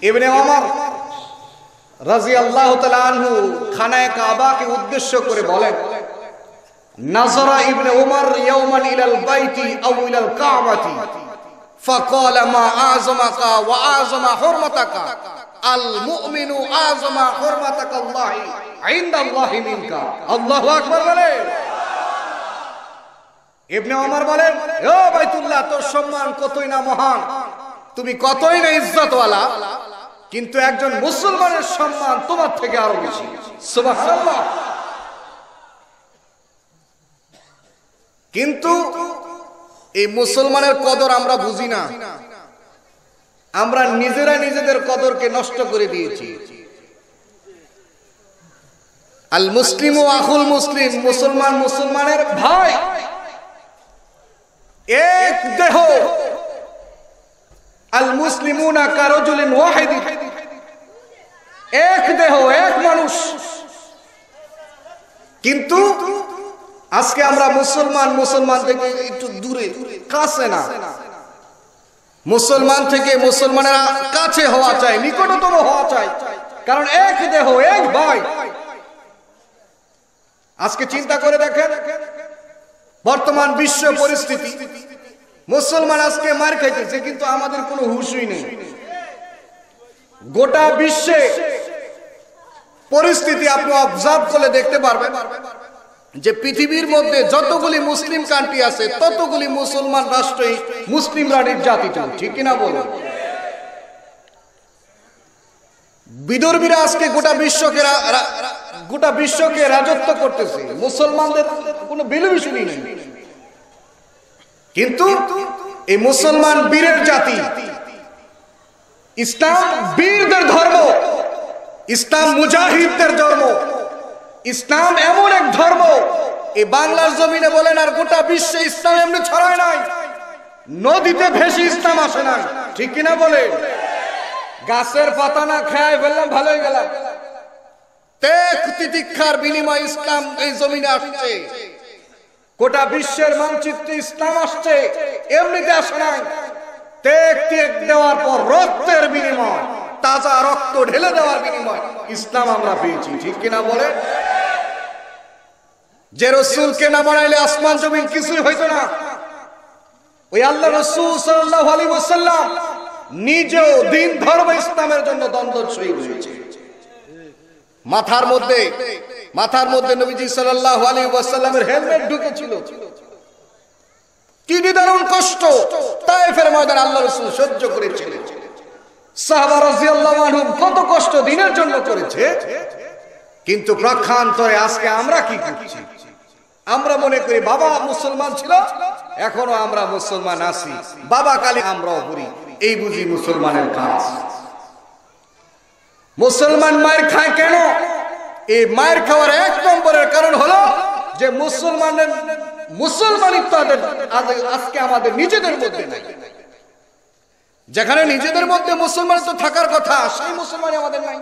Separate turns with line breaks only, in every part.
ইবনে ওমর রাদিয়াল্লাহু তাআলা আনহু খানায়ে কাবাকে উদ্দেশ্য করে বলেন, নাযরা ইবনে ওমর ইয়াওমান ইলাল বাইতি আও ইলাল কাবাতি ফাকালা মা আযমাকা ওয়া আযমা হুরমাতাকা আল মুমিনু আযমা হুরমাতাকাল্লাহি ইনদাল্লাহি মিনকা। আল্লাহু আকবার বলেন। ইবনে ওমর বলেন, ও বাইতুল্লাহ, তোর সম্মান কতই না মহান, তুমি কতই না ইজ্জতওয়ালা, কিন্তু একজন মুসলমানের সম্মান তোমার থেকে আরো বেশি। সুবহানাল্লাহ। কিন্তু এই মুসলমানের কদর আমরা বুঝি না, আমরা নিজেরা নিজেদের কদরকে নষ্ট করে দিয়েছি। আল মুসলিমু আখুল মুসলিম, মুসলমান মুসলমানের ভাই, এক দেহ। আল মুসলিমুনা কারাজুলিন ওয়াহিদ, এক দেহ, এক মানুষ। কিন্তু আজকে আমরা মুসলমান থেকে একটু দূরে, কাছে না। মুসলমান থেকে মুসলমানের কাছে হওয়া চাই, নিকটতম হওয়া চাই, কারণ এক দেহ, এক ভাই। আজকে চিন্তা করে দেখেন বর্তমান বিশ্ব পরিস্থিতি, মুসলমান আজকে মার খাইতেছে কিন্তু আমাদের কোনো হুঁশই নেই। গোটা বিশ্বে পরিস্থিতি আপনি অবজার্ভ করলে দেখতে পারবেন যে পৃথিবীর মধ্যে যতগুলি মুসলিম কান্ট্রি আছে ততগুলি মুসলমান রাষ্ট্রই মুসলিমরা নির্যাতিত, ঠিক কিনা বলুন? বিদর্ভীরা আজকে গোটা বিশ্বকে রাজত্ব করতেছে, মুসলমানদের কোনো ভ্যালুয়েশনই নেই। কিন্তু এই মুসলমান বীরের জাতি, ইসলাম বীরদের ধর্ম, ইসলাম মুজাহিদদের ধর্ম, ইসলাম এমন এক ধর্ম, এই বাংলার জমিনে বলেন আর গোটা বিশ্বে ইসলাম এমনি ছড়ায় নাই, নদীতে ভেসে ইসলাম আসে না, ঠিক কিনা বলেন? গাছের পাতা না খায় বললাম ভালোই গেলাম, ত্যাগ তিতিক্ষার বিনিময়ে ইসলাম এই জমিনে আসছে। গোটা বিশ্বের মানচিত্রে ইসলাম আসছে, এমনিতে আসে নাই। ত্যাগ দেওয়ার পর রক্তের বিনিময়, তাজা রক্ত ঢেলে দেওয়ার বিনিময় ইসলাম আমরা পেয়েছি, ঠিক কিনা বলে? যে রসুলকে না বানাইলে আসমান জমিন কিছুই হইতো না। ওই আল্লাহ রাসূল সাল্লাল্লাহু আলাইহি ওয়াসাল্লাম নিজেও দিন ধর্ম ইসলামের জন্য দ্বন্দ্ব শহীদ হয়েছে। মাথার মধ্যে নবীজি সাল্লাল্লাহু আলাইহি ওয়াসাল্লামের হেলমেট ঢুকেছিল। কি নিদারুণ কষ্ট তায়েফের ময়দানে আল্লাহ রাসূল সহ্য করেছিলেন। সাহাবা রাদিয়াল্লাহু আনহুম কত কষ্ট দিনের জন্য করেছে। কিন্তু প্রক্ষান্তরে আজকে আমরা কি করছি? আমরা মনে করি বাবা মুসলমান ছিল, এখনো আমরা মুসলমান আছি, বাবা কালী আমরাও করি, এই বুঝি মুসলমানের কাজ। মুসলমান মায়ের খায় কেন? এই মায়ের খাওয়ার এক নম্বরের কারণ হলো যে মুসলমানিত্ব আজকে আমাদের নিজেদের মধ্যে নাই। যেখানে নিজেদের মধ্যে মুসলমানিত্ব থাকার কথা, সেই মুসলমানই আমাদের নাই।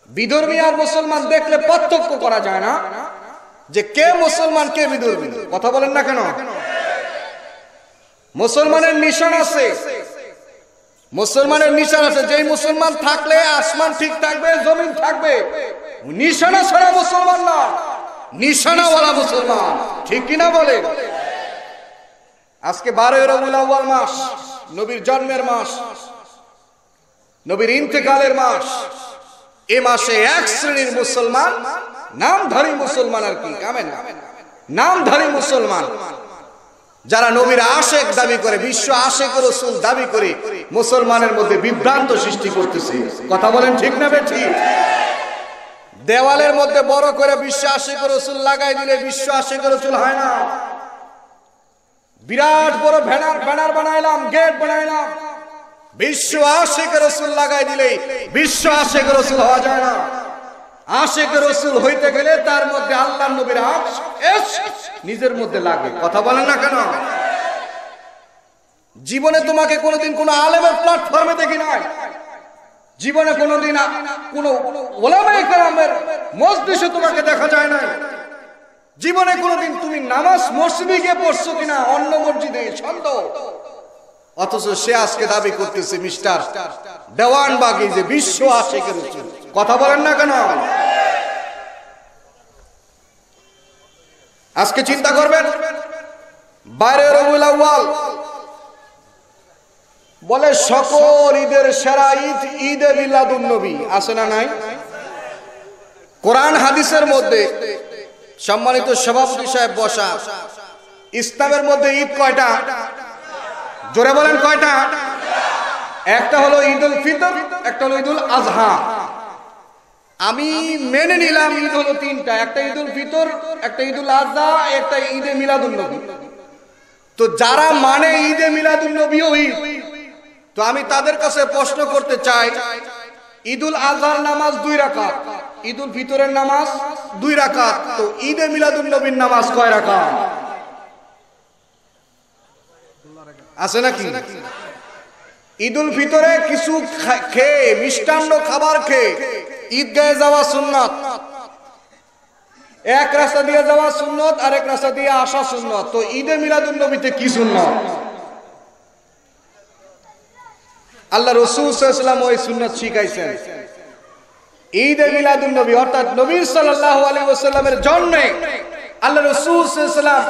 বিধর্মী আর মুসলমান দেখলে পার্থক্য করা যায় না যে কে মুসলমান কে বিধর্মী। কথা বলেন না কেন? মুসলমানের নিশান আছে, মুসলমানের নিশান আছে। যেই মুসলমান থাকলে আসমান ঠিক থাকবে, জমিন থাকবে। নিশানা ছাড়া মুসলমান না, নিশানাওয়ালা মুসলমান, ঠিক কিনা বলে? আজকে 12 রবিউল আউয়াল মাস, নবীর জন্মের মাস, নবীর ইন্তেকালের মাস। এ মাসে এক শ্রেণীর মুসলমান, নামধারী মুসলমান, আর কি নামধারী মুসলমান, যারা নবীর আশেক দাবি করে, বিশ্ব আশেক রাসূল দাবি করে মুসলমানের মধ্যে বিভ্রান্ত সৃষ্টি করতেছে। কথা বলেন ঠিক না বেঠিক? দেওয়ালের মধ্যে বড় করে বিশ্ব আশেক রাসূল লাগাই দিলে বিশ্ব আশেক রাসূল হয় না। বিরাট বড় ব্যানার বানাইলাম, গেট বানাইলাম, বিশ্ব আশেক রাসূল লাগাই দিলে বিশ্ব আশেক রাসূল হওয়া যায় না। আশেক রাসূল হইতে গেলে তার মধ্যে আল্লাহর নবীর নিজের মধ্যে লাগে। কথা বলেন না কেন? জীবনে তোমাকে কোনোদিন কোনো আলেমের প্ল্যাটফর্মে দেখি নাই, জীবনে কোনোদিন কোনো ওলামায়ে কেরামের মজলিসে তোমাকে দেখা যায় না, জীবনে কোনোদিন তুমি নামাজ মসজিদে গিয়ে পড়ছো কিনা, অন্য মসজিদে সন্দেহ। অথচ সে আজকে দাবি করতেছে মিস্টার দেওয়ানবাগী যে বিশ্ব আশিক রাসূল, কথা বলেন না কেন? আজকে চিন্তা করবেন 12 রবিউল আউয়াল বলে সকল ঈদের সেরা ঈদ ঈদে মিলাদুন নবী, আছে না নাই? কোরআন হাদিসের মধ্যে সম্মানিত সভাপতি সাহেব বসা, ইসলামের মধ্যে ঈদ কয়টা? জোরে বলেন কয়টা? একটা হলো ঈদুল ফিতর, একটা হলো ঈদুল আজহা। আমি মেনে নিলাম ঈদ হলো তিনটা, একটা ঈদুল ফিতর, একটা ঈদুল আজহা, একটা ঈদে মিলাদুন নবী। তো যারা মানে ঈদে মিলাদুন নবীও ঈদ, তো আমি তাদের কাছে প্রশ্ন করতে চাই, ঈদুল আজহার নামাজ 2 রাকাত, ঈদুল ফিতরের নামাজ 2 রাকাত, তো ঈদে মিলাদুন নবীর নামাজ কয় রাকাত? আছে নাকি? ঈদুল ফিতরে কিছু খেয়ে, মিষ্টান্ন খাবার খেয়ে ঈদগাহে যাওয়া সুন্নাত, এক রাস্তা দিয়ে যাওয়া সুন্নাত, আরেক রাস্তা দিয়ে আসা সুন্নাত। তো ঈদে মিলাদুন নবীতে কি সুন্নাত? আল্লাহ রাসূল সাল্লাল্লাহু আলাইহি ওয়াসাল্লাম ওই সুন্নাত শিখাইছেন। ঈদে মিলাদুন নবী অর্থাৎ নবী সাল্লাল্লাহু আলাইহি ওয়াসাল্লামের জন্মে আল্লাহ রাসূল সাল্লাল্লাহু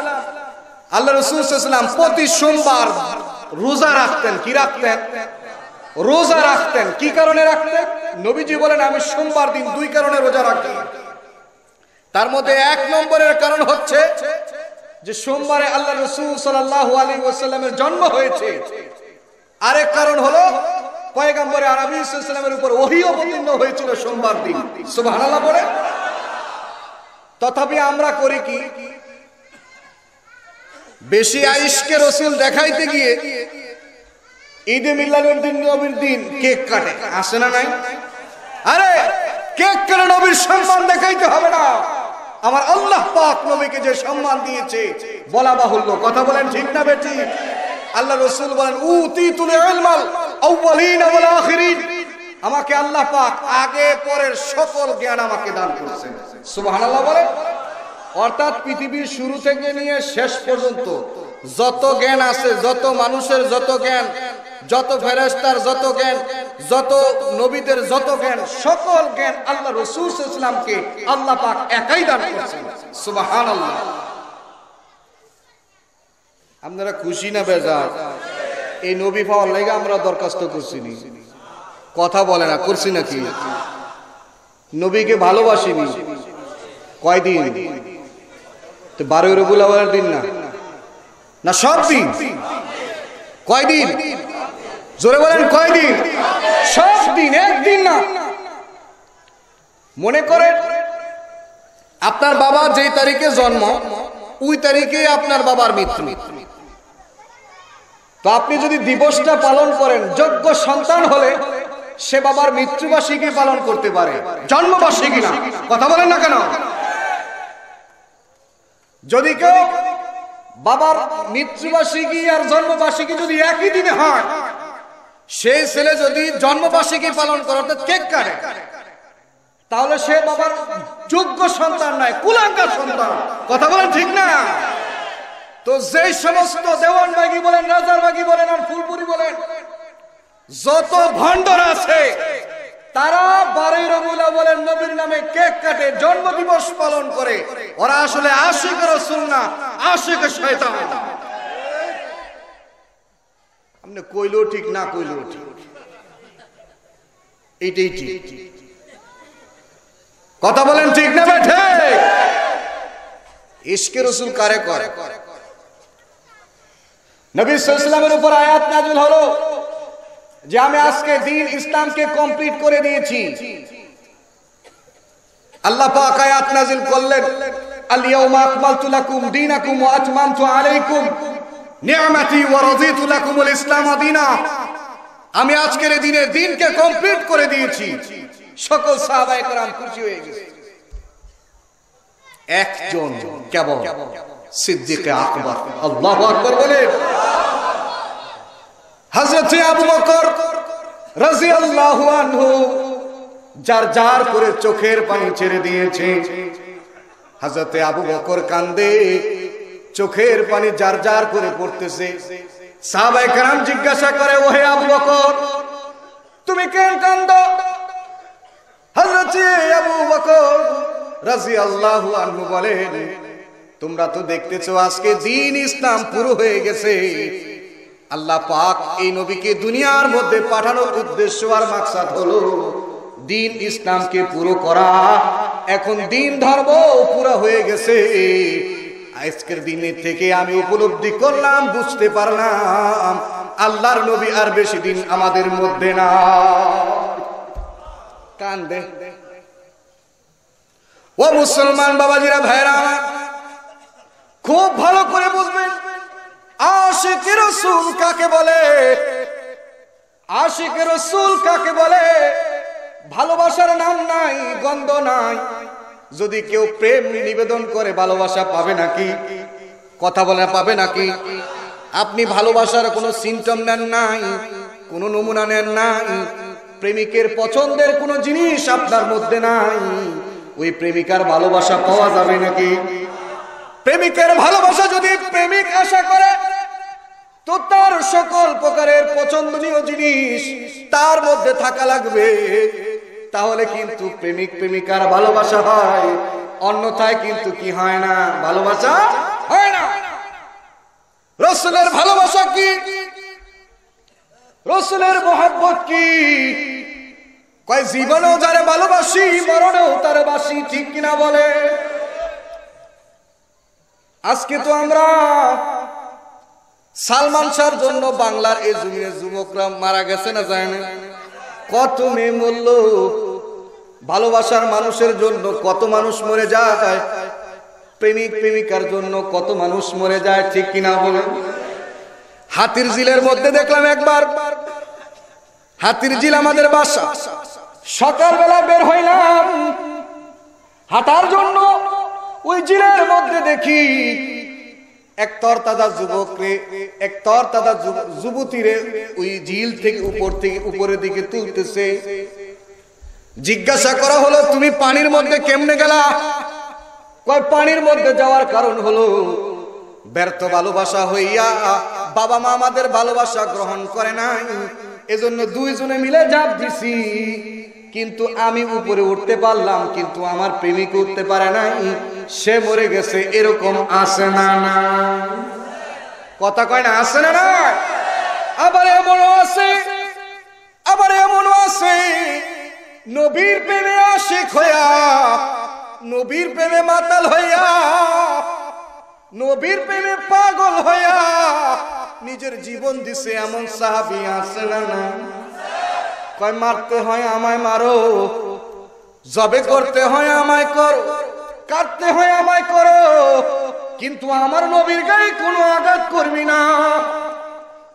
আলাইহি ওয়াসাল্লাম প্রতি সোমবার রোজা রাখতেন। কি রাখতেন? রোজা রাখতেন। কি কারণে রাখতেন? নবীজি বলেন আমি সোমবার দিন 2 কারণে রোজা রাখি। তার মধ্যে 1 নম্বরের কারণ হচ্ছে যে সোমবারে আল্লাহ রাসূল সাল্লাল্লাহু আলাইহি ওয়াসাল্লামের জন্ম হয়েছে। আরেক কারণ হলো পয়গম্বর আরবী সাল্লাল্লাহু আলাইহি ওয়াসাল্লামের উপর ওহী অবতীর্ণ হয়েছিল সোমবার দিন। সুবহানাল্লাহ বলে। তথাপি আমরা করি কি? বেশি আয়েশকে রাসূল দেখাইতে গিয়ে ঈদে মিলাদুন নবীর দিন কেক কাটে, আসে না নাই? আরে কেক কেটে নবীর সম্মান দেখাইতে হবে না। আমার আল্লাহ পাক নবীকে যে সম্মান দিয়েছে বলা বাহুল্য, কথা বলেন ঠিক না বেঠিক? আল্লাহ রাসূল বলেন উতিতুল ইলমাল আউয়ালিন ওয়াল আখিরিন, আমাকে আল্লাহ পাক আগে পরের সকল জ্ঞান আমাকে দান করেছেন। সুবহানাল্লাহ বলেন। অর্থাৎ পৃথিবীর শুরু থেকে নিয়ে শেষ পর্যন্ত যত জ্ঞান আছে, যত মানুষের যত জ্ঞান, যত ফেরেশতার যত জ্ঞান, যত নবীদের যত জ্ঞান, সকল জ্ঞান আল্লাহ রাসূল সাল্লাল্লাহু আলাইহি ওয়াসাল্লামকে আল্লাহ পাক একাই দান করেছেন। সুবহানাল্লাহ। আপনারা খুশি না বেজার? এই নবী পাওয়ার লাগি আমরা দরখাস্ত করছি নি, কথা বলে না, করছি নাকি? নবীকে ভালোবাসিনি কয়দিন? তো 12 রবিউল আউয়ালের দিন না, না সব দিন? কয়দিন? জোরে বলেন কয়দিন? সব দিন, একদিন না। মনে করেন আপনার বাবার যেই তারিখে জন্ম ওই তারিখে আপনার বাবার মৃত্যু। তো আপনি যদি দিবসটা পালন করেন, যোগ্য সন্তান হলে সে বাবার মৃত্যুবার্ষিকী পালন করতে পারে, জন্মবার্ষিকী না। কথা বলেন না কেন? যদি কেউ বাবার মৃত্যুবার্ষিকী আর জন্মবার্ষিকী যদি একই দিনে হয়, সেই ছেলে যদি জন্মবার্ষিকী পালন করে অর্থাৎ কেক কাটে, তাহলে সে বাবার যোগ্য সন্তান নয়, কুলাঙ্গার সন্তান। কথা বলেন ঠিক না? তো যেই সমস্ত দেওয়ানবাগী বলেন, রাজারবাগী বলেন আর ফুলপুরি বলেন, যত ভণ্ডর আছে তারা 12 রবিউল আউয়ালের নবীর নামে কেক কাটে, জন্মদিবস পালন করে। ওরা আসলে আশিক রাসূল না, আশিক শয়তান। আপনি কইলেও ঠিক, না কইলেও ঠিক, এইটাই ঠিক। কথা বলেন ঠিক না বেঠে? ইশকে রাসূল কারে করে? নবী সাল্লাল্লাহু আলাইহি ওয়াসাল্লামের উপর আয়াত নাযিল হলো যে আমি আজকে দ্বীন ইসলামকে কমপ্লিট করে দিয়েছি। আল্লাহ পাক আয়াত নাযিল করলেন আল ইয়াউমা আকমালতু লাকুম দীনাকুম ওয়া আতমামতু আলাইকুম নি'মাতি ওয়া রাদিতু লাকুমুল ইসলাম দীনা। আমি আজকের এই দিনে দ্বীনকে কমপ্লিট করে দিয়েছি। সকল সাহাবায়ে কেরাম খুশি হয়ে গেছে। একজন কেবল সিদ্দিক আকবর, আল্লাহু আকবার বলেন, হযরত আবু বকর রাদিয়াল্লাহু আনহু যার যার করে চোখের পানি ছেড়ে দিয়েছে। হযরত আবু বকর কান্দে, চোখের পানি যার যার করে পড়তেছে। সাহাবায়ে কেরাম জিজ্ঞাসা করে, ওহে আবু বকর, তুমি কেন কান্দো? হযরত আবু বকর রাদিয়াল্লাহু আনহু বলেন, তোমরা তো দেখতেছো আজকে দ্বীন ইসলাম পুরো হয়ে গেছে। আল্লাহ পাক এই নবীকে দুনিয়ার মধ্যে পাঠানোর উদ্দেশ্য আর মাকসাদ হলো দ্বীন ইসলামকে পুরো করা। এখন দ্বীন ধর্ম পুরো হয়ে গেছে। আজকের দিনের থেকে আমি উপলব্ধি করলাম, বুঝতে পারলাম আল্লাহর নবী আর বেশি দিন আমাদের মধ্যে না। কান্দে ও মুসলমান বাবাজিরা, ভাইরা, খুব ভালো করে বুঝবেন আশিক রাসূল কাকে বলে। আশিক রাসূল কাকে বলে? ভালোবাসার নাম নাই, গন্ধ নাই। যদি কেউ প্রেম নিবেদন করে ভালোবাসা পাবে নাকি? কথা বলে পাবে নাকি? আপনি ভালোবাসার কোনো সিমটম নেন নাই, কোনো নমুনা নেন নাই, প্রেমিকের পছন্দের কোনো জিনিস আপনার মধ্যে নাই, ওই প্রেমিকার ভালোবাসা পাওয়া যাবে নাকি? প্রেমিকের ভালোবাসা যদি প্রেমিক আশা করে, তো তার সকল প্রকারের পছন্দনীয় জিনিস তার মধ্যে থাকা লাগবে, তাহলে কিন্তু প্রেমিক প্রেমিকার ভালোবাসা হয়। অন্যথায় কিন্তু কি হয় না? ভালোবাসা হয় না। রাসূলের ভালোবাসা কি? রাসূলের মহব্বত কি? কয় জীবনেও যারে ভালোবাসি, মরণেও তারে বাসি, ঠিক কিনা বলে? আজকে তো আমরা সালমান শাহর জন্য বাংলার এই জমিনে যুবকরা মারা গেছে না, যায় না? কত মেয়ে মরল, ভালোবাসার মানুষের জন্য কত মানুষ মরে যায়, প্রেমিক প্রেমিকার জন্য কত মানুষ মরে যায়, ঠিক কিনা বলেন? হাতির ঝিলের মধ্যে দেখলাম একবার, হাতির ঝিল আমাদের বাসা, সকালবেলা বের হইলাম হাঁটার জন্য, ওই ঝিলের মধ্যে দেখি এক তরতাজা যুবকরে, এক তরতাজা যুবতীরে ওই ঝিল থেকে উপরের দিকে তুলতেছে। জিজ্ঞাসা করা হলো, তুমি পানির মধ্যে কেমনে গেলা? কয় পানির মধ্যে যাওয়ার কারণ হলো ব্যর্থ ভালোবাসা হইয়া বাবা মা আমাদের ভালোবাসা গ্রহণ করে নাই, এজন্য দুইজনে মিলে ঝাঁপ দিছি, কিন্তু আমি উপরে উঠতে পারলাম, কিন্তু আমার প্রেমিক উঠতে পারে নাই, সে মরে গেছে। এরকম আছে না? না কথা কয় না? আছে না? না। আবার এমনও আছে, আবার এমনও আছে নবীর প্রেমে আশিক হইয়া, নবীর প্রেমে মাতাল হইয়া, নবীর প্রেমে পাগল হইয়া নিজের জীবন দিছে, এমন সাহাবী আছে না? না। কয় মারতে হয় আমায় মারো, জবে করতে হয় আমায় করো, কাটতে হয় আমায় করো, কিন্তু আমার নবীর গায়ে কোনো আঘাত করবি না।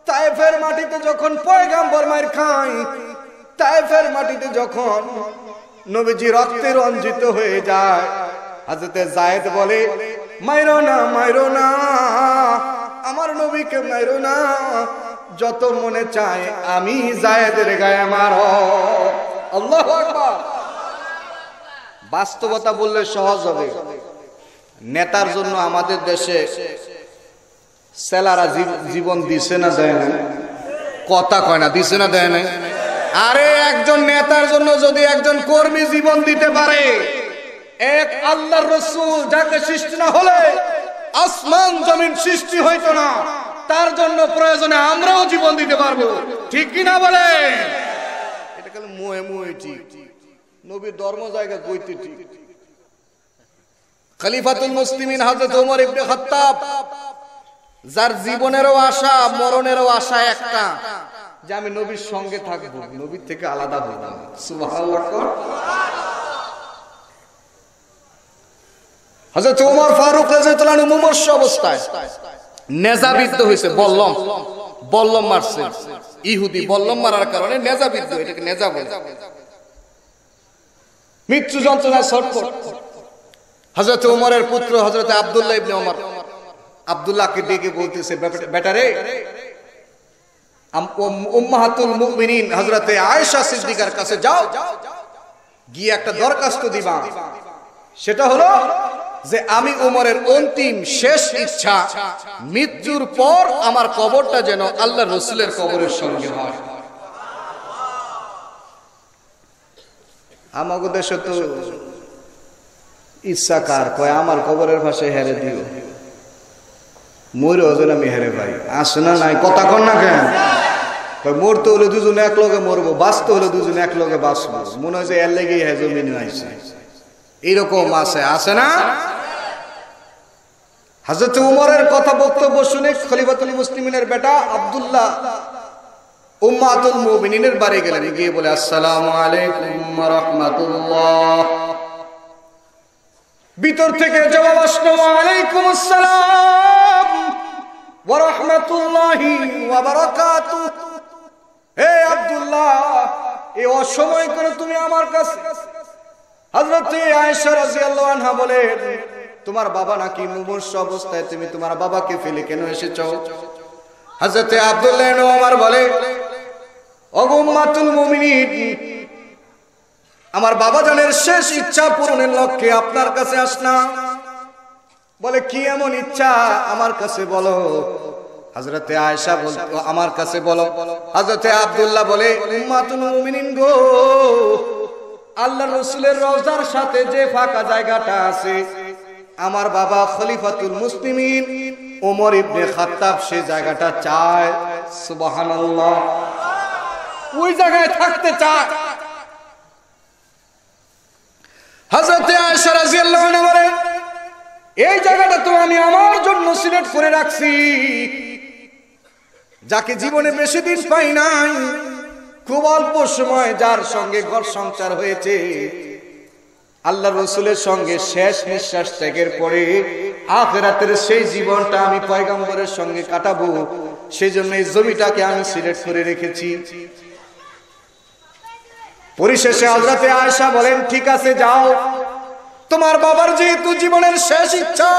তায়েফের মাটিতে যখন পয়গাম্বর মার খায়, তায়েফের মাটিতে যখন নবীজি রক্তে রঞ্জিত হয়ে যায়, হযরতে যায়েদ বলে, মাইরো না, মাইরো না, আমার নবীকে মাইরো না, যত মনে চায় আমি যায়েদের গায়ে মারো। আল্লাহু আকবার। বাস্তবতা বললে সহজ হবে। নেতার জন্য আমাদের দেশে সেলারা জীবন দিছে না, দেয় না? কথা কয় না? দিছে না, দেয় না? আরে একজন নেতার জন্য যদি একজন কর্মী জীবন দিতে পারে, এক আল্লাহর রাসূল যাকে সৃষ্টি না হলে আসমান জমিন সৃষ্টি হইতো না, তার জন্য প্রয়োজনে আমরাও জীবন দিতে পারবো, ঠিক কি না বলে? এটা খালি মুহে মুহে ঠিক, নবীর ধর্ম জায়গা কইতে ঠিক। খলিফাতুল মুসলিমিন হযরত ওমর ইবনে খাত্তাব, যার জীবনেরও আশা মরণেরও আশা একটা, যে আমি নবীর সঙ্গে থাকবো, নবীর থেকে আলাদা হব না। সুবহানাল্লাহ। হযরত ওমর ফারুক রাদিয়াল্লাহু আনহু মুমূর্ষ অবস্থায় নেজাবিদ্ধ হয়েছে, বল্লম মারছে ইহুদি, বল্লম মারার কারণে নেজাবিদ্ধ, এটাকে নেজা বলে, মৃত্যু যন্ত্রণা ছটফট। হযরত ওমরের পুত্র হযরত আব্দুল্লাহ ইবনে ওমর আব্দুল্লাহকে ডেকে বলতেছে, বেটারে, উম্মাহাতুল মুমিনিন হযরতে আয়েশা সিদ্দিকার কাছে যাও, গিয়ে একটা দরখাস্ত দিবা, সেটা হলো যে আমি ওমরের অন্তিম শেষ ইচ্ছা, মৃত্যুর পর আমার কবরটা যেন আল্লাহর রাসূলের কবরের সঙ্গে হয়। আমাগো দেশে তো ইচ্ছা কার কয় আমার কবরের পাশে হেরে দিও, মরে ওজন আমি হেরে ভাই আসে না নাই কথা কন না কেন? মরতে হলে দুজন এক লগে মরবো, বাঁচতে হলে দুজন এক লগে বাঁচবো, মনে হয় যে এর লেগে হ্যাঁ জমিন আইছে, এইরকম আছে আছে না? হযরত উমরের কথা বক্তব্য শুনে খলিফাতুল মুসলিমিনের বেটা আব্দুল্লাহ উম্মাতুল মুমিনিনের বাড়ি গেলেন, গিয়ে বলে আসসালামু আলাইকুম ওয়া রাহমাতুল্লাহ। ভিতর থেকে জবাব আসলো ওয়া আলাইকুম আসসালাম ওয়া রাহমাতুল্লাহি ওয়া বারাকাতুহু। হে আব্দুল্লাহ, এই অসময় করে তুমি আমার কাছে? হযরত আয়েশা রাদিয়াল্লাহু আনহা বলেন, তোমার বাবা নাকি মুমূর্ষু অবস্থায়, তুমি তোমার বাবাকে ফেলে কেন এসেছো? হযরত আব্দুল্লাহ ইবনে ওমর বলে, ওগো উম্মাতুল মুমিনিন, আমার বাবা জানের শেষ ইচ্ছা পূরণের লক্ষ্যে আপনার কাছে আসলাম। বলে কি এমন ইচ্ছা আমার কাছে বলো? হযরতে আয়েশা বলতো আমার কাছে বলো। হযরতে আব্দুল্লাহ বলে, উম্মাতুল মুমিনিন গো, আল্লাহর রাসূলের রওজার সাথে যে ফাঁকা জায়গাটা আছে, আমার বাবা খলিফাতুল মুসলিমিন ওমর ইবনে খাত্তাব সেই জায়গাটা চায়। সুবহানাল্লাহ, ওই জায়গায় থাকতে চায়। হযরতে আয়েশা রাদিয়াল্লাহু আনহা বলেন, এই জায়গাটা তো আমি আমার জন্য সিলেক্ট করে রাখছি, যাকে জীবনে বেশি দিন পাই নাই, খুব অল্প সময় যার সঙ্গে ঘর সংসার হয়েছে, আল্লাহর রাসূলের সঙ্গে শেষ নিঃশ্বাস ত্যাগের পরে আখিরাতের সেই জীবনটা আমি পয়গম্বরের সঙ্গে কাটাবো, সেজন্য এই জমিটাকে আমি সিলেক্ট করে রেখেছি। পরিশেষে হযরতে আয়েশা বলেন, ঠিক আছে যাও, তোমার বাবার যেহেতু জীবনের শেষ ইচ্ছা,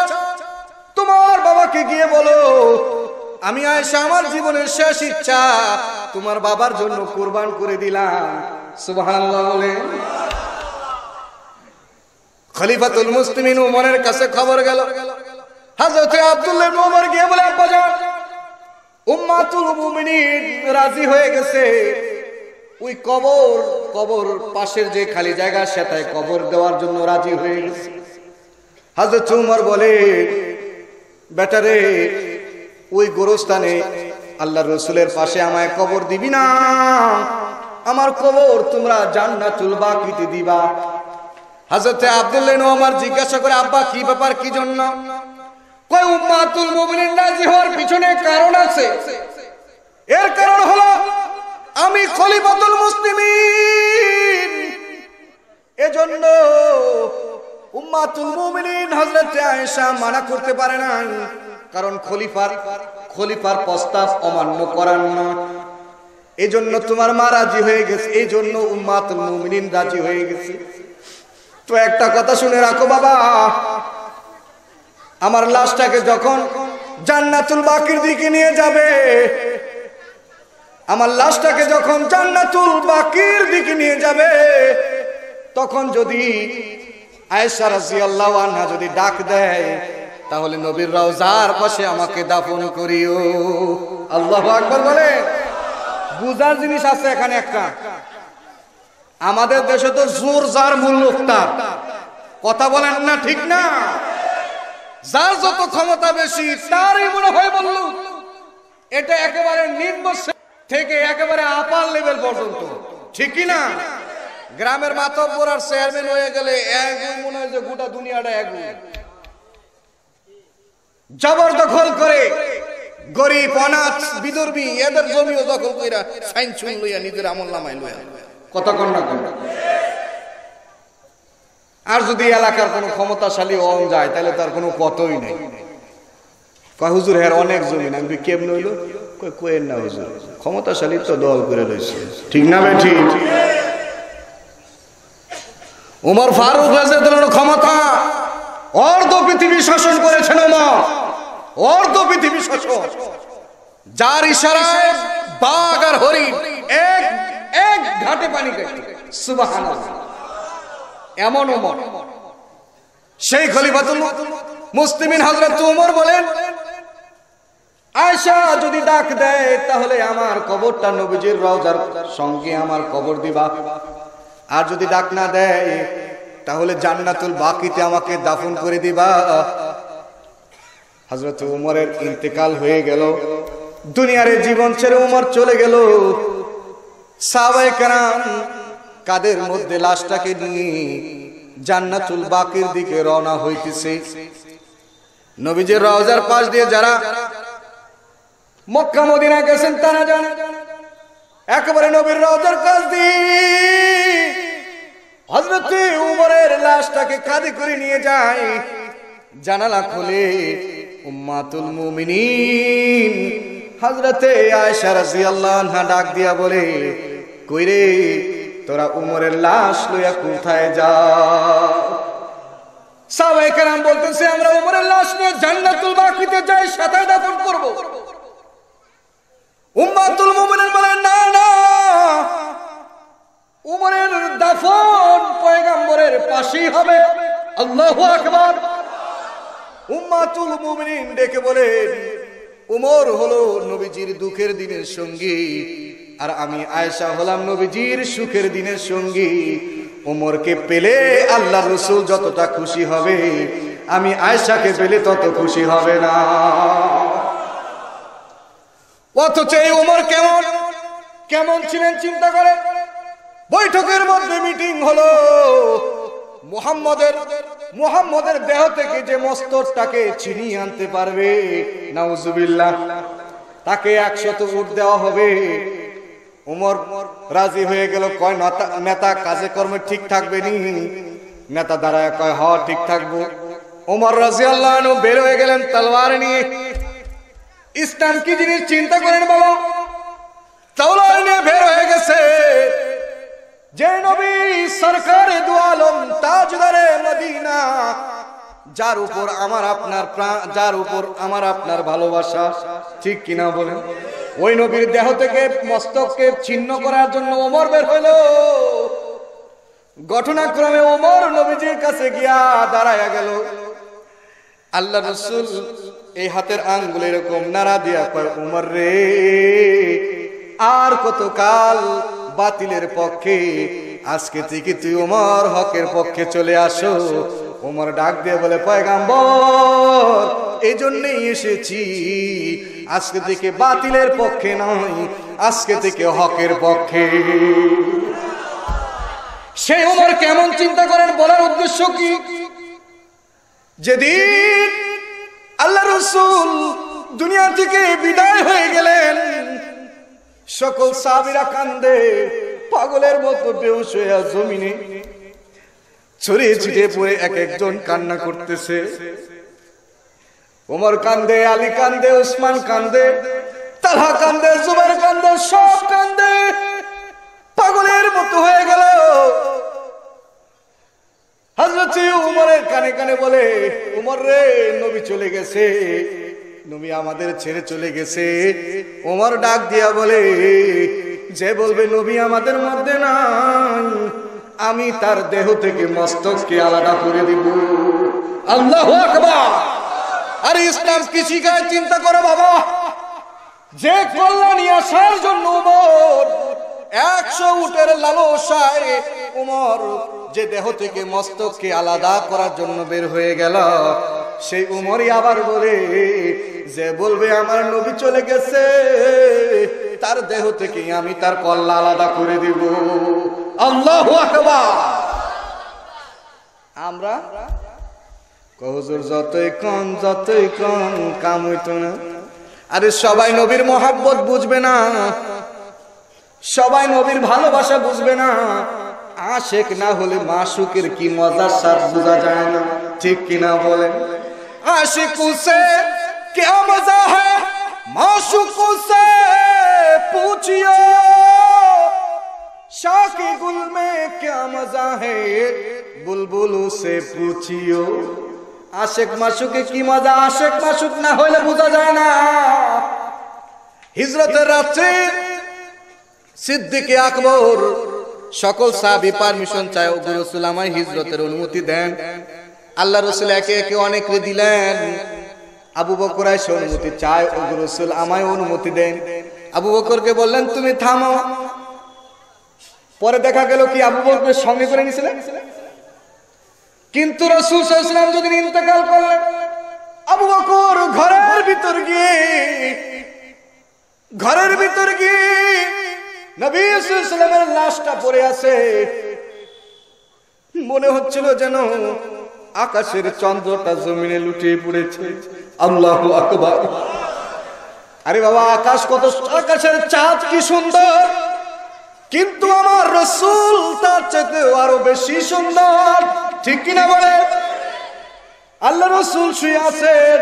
তোমার বাবাকে গিয়ে বলো আমি আয়েশা আমার জীবনের শেষ ইচ্ছা তোমার বাবার জন্য কুরবান করে দিলাম। সুবহানাল্লাহ বলেন। খলিফাতুল মুসলিমিন ওমরের কাছে খবর গেল। হযরত আব্দুল্লাহ ইবনে ওমর গিয়ে বলে, আব্বাজান, উম্মাতুল মুমিনিন রাজি হয়ে গেছে, ওই কবর পাশের যে খালি জায়গা সেটায় কবর দেওয়ার জন্য রাজি হয়ে গেছে। হযরত ওমর বলে, বেটারে, ওই গোরস্থানে আল্লাহর রাসূলের পাশে আমায় কবর দিবি না, আমার কবর তোমরা জান্নাতুল বাকিতে দিবা। হযরত আব্দুল্লাহ ইবনে ওমর জিজ্ঞাসা করে, আব্বা কি ব্যাপার, কি জন্য? কয় উম্মাতুল মুমিনিন রাজি হওয়ার পিছনে কারণ আছে। এর কারণ হলো আমি খলিফাতুল মুসলিমিন, এজন্য উম্মাতুল মুমিনিন হযরত আয়েশা মানা করতে পারে না, কারণ খলিফার প্রস্তাব অমান্য করার না। এজন্য তোমার মা রাজি হয়ে গেছে, এইজন্য উম্মাতুল মুমিনিন রাজি হয়ে গেছে। তো একটা কথা শুনে রাখো বাবা, আমার লাশটাকে যখন জান্নাতুল বাকির দিকে নিয়ে যাবে, আমার লাশটাকে যখন জান্নাতুল বাকির দিকে নিয়ে যাবে, তখন যদি আয়েশা রাদিয়াল্লাহু আনহা যদি ডাক দেয়, তাহলে নবীর রওজার পাশে আমাকে দাফন করিও। আল্লাহু আকবার বলে। বুঝার জিনিস আছে এখানে একটা। আমাদের দেশে তো জোর যার মূল্য তার, কথা বলেন না, ঠিক না? যার যত ক্ষমতা বেশি তারই মনে হয় বলল। এটা একেবারে নিম্ন থেকে একেবারে আপার লেভেল পর্যন্ত, ঠিক কি না? গ্রামের মাতব্বর আর চেয়ারম্যান হয়ে গেলে একই মনে হয় যে গোটা দুনিয়াটা একই। জবরদখল করে গরিব অনাথ বিদর্ভী এদের জমিও দখল কইরা ফাইন চুন লইয়া নিজের আমল নামাই লইয়া, কথা কন না? আর যদি এলাকার কোনো ক্ষমতাশালী অন যায়, তাহলে তার কোনো কতই নেই। কয় হুজুর হ্যাঁ অনেক জমি, আমি কেমন হইল? কয়েন না হুজুর, ক্ষমতাশালী তো দল করে রয়েছে, ঠিক না ভাই? ঠিক। ওমর ফারুক রাদিয়াল্লাহু আনহু ক্ষমতা অর্ধ পৃথিবী শাসন করেছেন। ওমর অর্ধ পৃথিবী শাসন, যার ইশারায় বাঘ আর হরিণ এক ঘাটে পানি খায়। সুবহানাল্লাহ, এমন ওমর। সেই খলিফাতুল মুসলিমিন হযরত ওমর বলেন, আয়েশা যদি ডাক দেয় তাহলে আমার কবরটা নবীজির রওজার সঙ্গে আমার কবর দিবা। আর যদি ডাক না দেয় তাহলে জান্নাতুল বাকিতে আমাকে দাফন করে দিবা। হযরত উমরের ইন্তেকাল হয়ে গেল, দুনিয়ার জীবন ছেড়ে উমর চলে গেল। সাহাবায়ে কেরাম কাদের মধ্যে লাশটাকে নিয়ে জান্নাতুল বাকির দিকে রওনা হইতেছে। নবীজির রওজার পাশ দিয়ে যারা মক্কা মদিনা গেছেন তারা জানেন, একেবারে নবীর রওজার কাছ দিয়ে হযরত উমরের লাশটাকে কাঁধে করে নিয়ে যায়। জানালা খুলে উম্মাতুল মুমিনিন হযরতে আয়েশা রাদিয়াল্লাহু আনহা ডাক দিয়া বলে, কইরে তোরা উমরের লাশ লইয়া কোথায় যাও? সাহাবায়ে কেরাম বলতেছে, আমরা উমরের লাশ নিয়ে জান্নাতুল বাকিতে যাই, সাথে দাফন করব। উম্মাতুল মুমিনিন বলেন, না না, উমরের দাফন পয়গম্বরের পাশেই হবে। আল্লাহু আকবার। উম্মাতুল মুমিনিন ডেকে বলেন, উমর হলো নবীজির দুঃখের দিনের সঙ্গী, আর আমি আয়েশা হলাম নবীজির সুখের দিনের সঙ্গী। উমরকে পেলে আল্লাহর রাসূল যতটা খুশি হবে, আমি আয়েশাকে পেলে তত খুশি হবে না। অথচ এই উমর কেমন কেমন ছিলেন চিন্তা করেন। বৈঠকের মধ্যে মিটিং হলো, মুহাম্মদের দেহ থেকে যে মস্তকটাকে ছিনিয়ে আনতে পারবে, নাউজুবিল্লাহ, তাকে 100 উট দেওয়া হবে। উমর রাজি হয়ে গেল। কয় নেতা কাজে কর্মে ঠিক থাকবে নি? নেতা দাঁড়ায় কয় হ ঠিক থাকবো। উমর রাদিয়াল্লাহু আনহু বের হয়ে গেলেন তলোয়ার নিয়ে। ইসলাম কি জিনিস চিন্তা করেন বাবা, তলোয়ার নিয়ে বের হয়ে গেছে। যে নবী সরকারে দু আলম তাজদারে মদিনা, যার উপর আমার আপনার প্রাণ, যার উপর আমার আপনার ভালোবাসা, ঠিক কিনা বলেন? ওই নবীর দেহ থেকে মস্তককে ছিন্ন করার জন্য ওমর বের হইল। ঘটনাক্রমে ওমর নবীজির কাছে গিয়া দাঁড়ায়া গেল। আল্লাহ রাসূল এই হাতের আঙ্গুল এরকম নাড়া দিয়া কয়, উমর রে, আর কতকাল বাতিলের পক্ষে, আজকে থেকে তুই ওমর হকের পক্ষে চলে আসো। ওমর ডাক দিয়ে বলে, পয়গম্বর, এই জন্যই এসেছি, আজকে থেকে বাতিলের পক্ষে নয়, আজকে থেকে হকের পক্ষে। সেই ওমর কেমন চিন্তা করেন, বলার উদ্দেশ্য কি? যেদিন আল্লাহ রাসূল দুনিয়া থেকে বিদায় হয়ে গেলেন, সকল সাহাবীরা কান্দে, পাগলের মতো বেহুশ হয়ে জমিনে ছড়িয়ে ছিটিয়ে পড়ে এক একজন কান্না করতেছে। ওমর কান্দে, আলী কান্দে, উসমান কান্দে, তালহা কান্দে, জুবাইর কান্দে, সব কান্দে, পাগলের মতো হয়ে গেল। হযরত উমরের কানে কানে বলে, উমর রে, নবী চলে গেছে, নবী আমাদের ছেড়ে চলে গেছে। ওমর ডাক দিয়া বলে, যে বলবে নবী আমাদের মধ্যে নাই, আমি তার দেহ থেকে মস্তককে আলাদা করে দিব। আল্লাহু আকবার। আর ইসলাম কি শিখায় চিন্তা করো বাবা। যে কল্যাণী আসার জন্য উমর 100 উটের লালসায় উমর যে দেহ থেকে মস্তককে আলাদা করার জন্য বের হয়ে গেল, সেই উমরই আবার বলে, যে বলবে আমার নবী চলে গেছে, তার দেহ থেকে আমি তার কল্লা আলাদা করে দিব। আল্লাহু আকবার। আমরা হুজুর যতই কন কাম হইতো না। আরে সবাই নবীর মহাব্বত বুঝবে না, সবাই নবীর ভালোবাসা বুঝবে না। আশেক না হলে মাশুকের কি মজার স্বাদ বোঝা যায় না, ঠিক কিনা বলেন? आशिकों से क्या मजा है, माशूकों से पूछियो, शाकी गुल में क्या मजा है, बुलबुलों से पूछियो। आशिक माशूके की मजा आशिक माशूक ना হইলে বোঝা যায় না। হিজরতের রাত্রে সিদ্দিকে আকবর সকল সাহাবী পারমিশন চায়, ও রাসূল আমায় হিজরতের অনুমতি দেন। আল্লাহ রাসূল একে একে অনেককে দিলেন। আবু বকর এসে অনুমতি চায়, ও রাসূল আমায় অনুমতি দেন। আবু বকরকে বললেন, তুমি থামো। পরে দেখা গেল কি আবু বকরের সঙ্গে করে নিয়েছিলেন। কিন্তু রাসূল সাল্লাল্লাহু আলাইহি ওয়াসাল্লাম যখন ইন্তেকাল করলেন, আবু বকর ঘরের ভিতর গিয়ে নবী সাল্লাল্লাহু আলাইহি ওয়াসাল্লামের লাশটা পড়ে আছে। মনে হচ্ছিল যেন আকাশের চন্দ্রটা জমিনে লুটিয়ে পড়েছে। আল্লাহু আকবার। আরে বাবা, আকাশের চাঁদ কি সুন্দর, কিন্তু আমার রাসূল তার চাইতে আরো বেশি সুন্দর, ঠিক কিনা বলে? আল্লাহ রাসূল শুয়ে আছেন,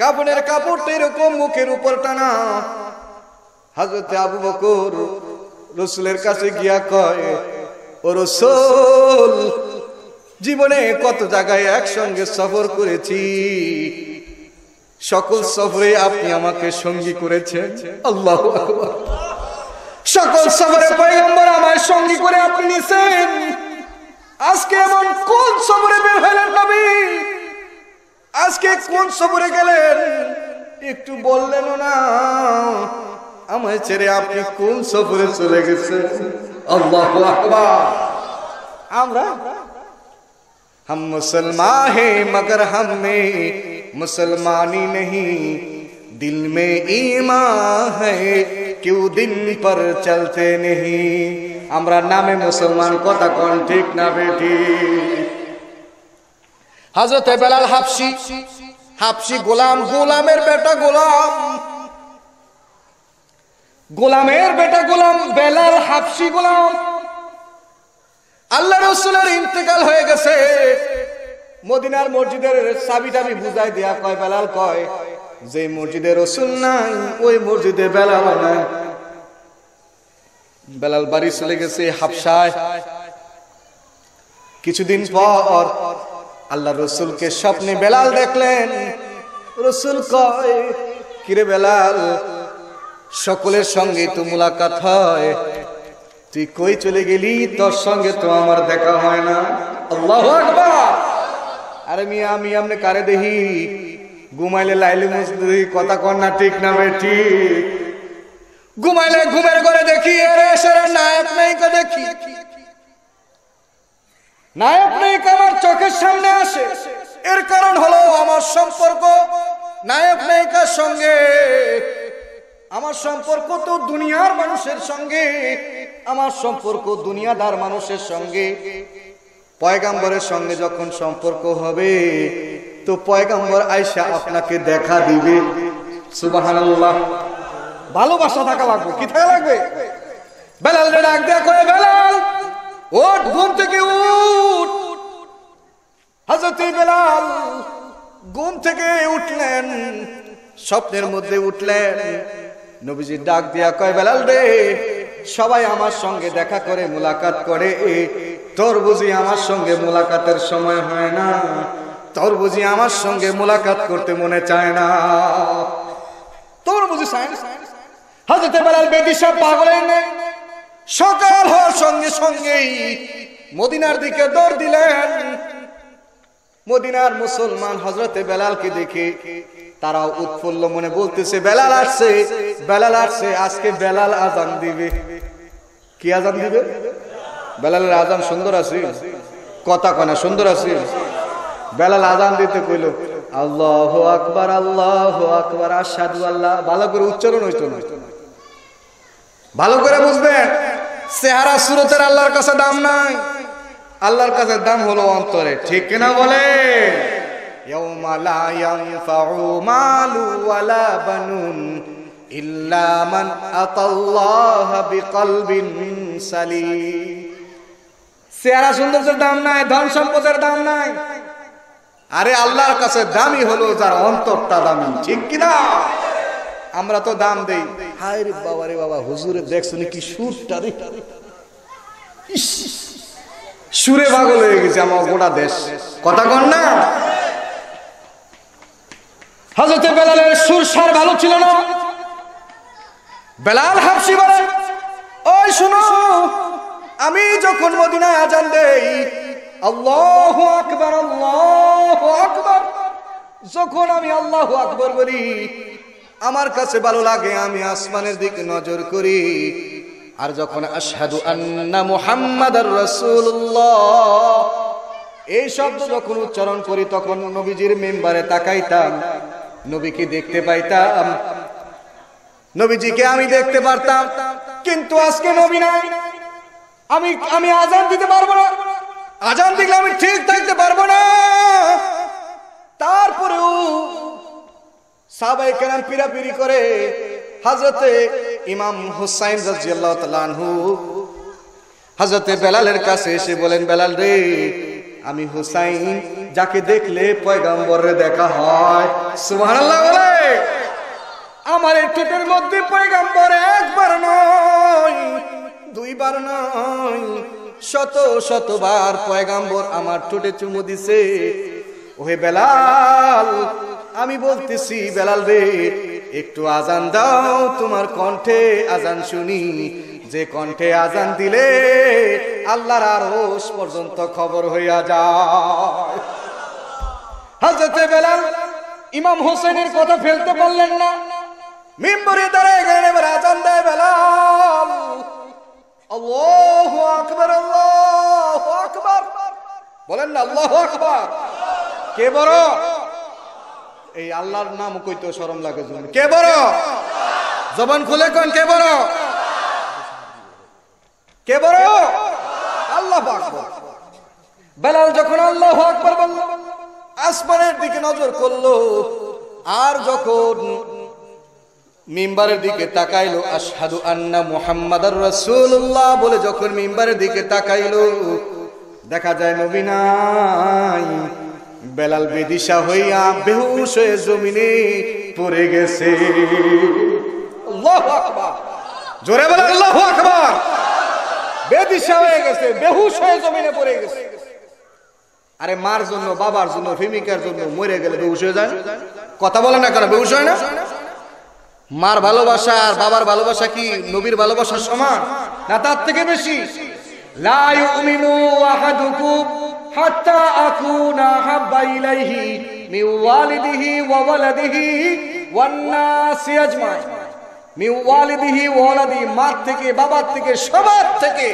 কাফনের কাপড়টা এরকম মুখের উপর টানা। হযরত আবু বকর রাসূলের কাছে গিয়া কয়, ও রাসূল, জীবনে কত জায়গায় একসঙ্গে সফর করেছি, সকল সফরে আপনি আমাকে সঙ্গী করেছেন। আল্লাহু আকবার। সকল সফরে পয়গম্বর আমায় সঙ্গী করে আপনি নিছেন, আজকে এমন কোন সফরে বের হলেন নবী? আজকে কোন সফরে গেলেন একটু বললেন না? আমায় ছেড়ে আপনি কোন সফরে চলে গেছেন? আল্লাহু আকবার। আমরা हम मुसलमान हैं मगर हम में मुसलमानी नहीं, दिल में ईमान है क्यों दिन पर चलते नहीं। আমরা নামে মুসলমান, কথা কোন ঠিক না বেটি? হযরত বেলাল হাবশি গোলাম, গোলামের বেটা গোলাম, গোলামের বেটা গোলাম, বেলাল হাবশি গোলাম। আল্লাহ রাসূলের ইন্তেকাল হয়ে গেছে, মদিনার মসজিদের চাবিটাবি বুঝাই দিয়া কয়, বেলাল কয়, যে মসজিদে রাসূল নাই ওই মসজিদে বেলাল নাই। বেলাল বাড়ি চলে গেছে হাবশায়। কিছুদিন পর আল্লাহ রাসূলকে স্বপ্নে বেলাল দেখলেন। রাসূল কয়, কিরে বেলাল, সকলের সঙ্গে তো মুলাকাত হয়, তুই কই চলে গেলি? তোর সঙ্গে তো আমার দেখা হয় না। আল্লাহু আকবার। আরে মিয়া, আমি আমনে কারে দেখি? ঘুমাইলে লাইলে মুসদি, কথা কর না ঠিক না বেটি? ঘুমাইলে ঘুমের ঘরে দেখি, এরে সেরে নায়ক নায়িকা দেখি, নায়ক নায়িকা আমার চোখের সামনে আসে। এর কারণ হলো আমার সম্পর্ক নায়ক নায়িকার সঙ্গে। আমার সম্পর্ক তো দুনিয়ার মানুষের সঙ্গে, আমার সম্পর্ক দুনিয়াদার মানুষের সঙ্গে। পয়গম্বরের সঙ্গে যখন সম্পর্ক হবে তো পয়গম্বর আয়েশা আপনাকে দেখা দিবে। সুবহানাল্লাহ। ভালোবাসা থাকা লাগবে, কি থাকা লাগবে? বেলাল রে ডাক দেয়া কয়, বেলাল ওঠ, ঘুম থেকে উঠ। হযরত বেলাল ঘুম থেকে উঠলেন, স্বপ্নের মধ্যে উঠলেন। নবীজি ডাক দিয়া কয়, বেলাল রে, সবাই আমার সঙ্গে দেখা করে মুলাকাত করে, তোর বুঝি আমার সঙ্গে মুলাকাতের সময় হয় না? তোর বুঝি আমার সঙ্গে মুলাকাত করতে মনে চায় না? তোর বুঝি চায় না? হযরত বেলাল বেদিশা পাগলের নেই, সকাল হওয়ার সঙ্গে সঙ্গেই মদিনার দিকে দৌড় দিলেন। মদিনার মুসলমান হযরত বেলালকে দেখে তারাও উৎফুল্ল মনে বলতেছে, বেলাল আসছে, বেলাল আসছে, আজকে বেলাল আজান দিবে। কি আজান দিবে? বেলালের আজান সুন্দর আছে, কথা কনা সুন্দর আছে। বেলাল আজান দিতে কইল, আল্লাহু আকবার, আল্লাহু আকবার, আশহাদু আল্লাহ। ভালো করে উচ্চারণ হইতো না, ভালো করে বুঝবেন। চেহারা সুরতের আল্লাহর কাছে দাম নাই, আল্লাহর কাছে দাম হলো অন্তরে, ঠিক কিনা বলে? ইয়াউমা লা ইয়ানফাউ মালু ওয়ালা বানুন ইল্লা মান আতাল্লাহা বিকলবিন সালিম। চেহারা সৌন্দর্যের দাম নাই, ধন সম্পদের দাম নাই। আরে আল্লাহর কাছে দামি হলো যার অন্তরটা দামি, ঠিক কিনা? আমরা তো দাম দেই। হায় রে বাবা, রে বাবা, হুজুরে দেখছনি কি সুরটা রে, সুরে পাগল হয়ে গেছে আমার গোটা দেশ, কথা কন না? হযরত বেলালের সুর সার ভালো ছিল না। বেলাল হাবশি বলে, ওই শুনো, আমি যখন মদিনায় আজান দেই, আল্লাহু আকবার, আল্লাহু আকবার, যখন আমি আল্লাহু আকবার বলি, আমার কাছে ভালো লাগে। আমি আসমানের দিকে নজর করি, আর যখন আশহাদু আন্না মুহাম্মাদার রাসূলুল্লাহ এই শব্দ যখন উচ্চারণ করি তখন নবীজির মিম্বারে তাকাইতাম, নবীকে দেখতে পাইতাম, নবীজিকে আমি দেখতে পারতাম। কিন্তু আজকে নবী নাই, আমি আজান দিতে পারবো না, আজান দিলে আমি ঠিক থাকতে পারবো না। তারপরেও সাহাবায়ে কেরাম পিরাপিরি করে হযরতে ইমাম হুসাইন রাদিয়াল্লাহু তাআলা আনহু হযরতে বেলালের কাছে এসে বলেন, বেলাল রে, আমি হুসাইন যাকে দেখলে পয়গম্বরে দেখা হয়, সুবহানাল্লাহ বলে, আমার এই ঠোঁটের মধ্যে পয়গম্বর একবার নয়, দুইবার নয়, শত শতবার পয়গম্বর আমার ঠোঁটে চুমু দিছে। ওহে বেলাল, আমি বলতেছি বেলাল রে, একটু আজান দাও, তোমার কণ্ঠে আজান শুনি, যে কণ্ঠে আজান দিলে আল্লাহর আরশ পর্যন্ত খবর হইয়া যায়। হযরতে বেলাল ইমাম হোসেনের কথা ফেলতে পারলেন না, মিম্বরে দাঁড়িয়ে গেলেন, এবার আজান দেয় বেলাল, আল্লাহু আকবার, আল্লাহু আকবার, বলেন না আল্লাহু আকবার। কে বড়? এই আল্লাহর নাম কইতে শরম লাগে, কে বড়? জবান খুলে কোন কে বড়? কে বড়? আল্লাহু আকবার। বেলাল যখন আল্লাহু আকবার বলল, আসমানের দিকে নজর করলো, আর যখন মিম্বারের দিকে তাকাইলো, আশহাদু আন্না মুহাম্মাদার রাসূলুল্লাহ বলে যখন মিম্বারের দিকে তাকাইলো, দেখা যায় নবী নাই। বেলাল বেদিশা হইয়া বেহুশ হয়ে জমিনে পড়ে গেছে। আল্লাহু আকবার, জোরে বলেন আল্লাহু আকবার। বেদিশা হয়ে গেছে, বেহুশ হয়ে জমিনে পড়ে গেছে। আরে মার জন্য, বাবার জন্য, প্রেমিকার জন্য মরে গেলে বেহুশ হয়ে যায়? কথা বলে না কেন, বেহুশ হয় না? মার ভালোবাসা আর বাবার ভালোবাসা কি নবীর ভালোবাসার সমান না তার থেকে বেশি? লা ইউমিনু আহাদুকুম হাত্তা আকুনা হাব্বা ইলাইহি মিন ওয়ালিদিহি ওয়া ওয়ালাদিহি ওয়ান নাসি আজমাইন। মিন ওয়ালিদিহি ওয়া ওয়ালাদিহি, মা থেকে বাবার থেকে সবার থেকে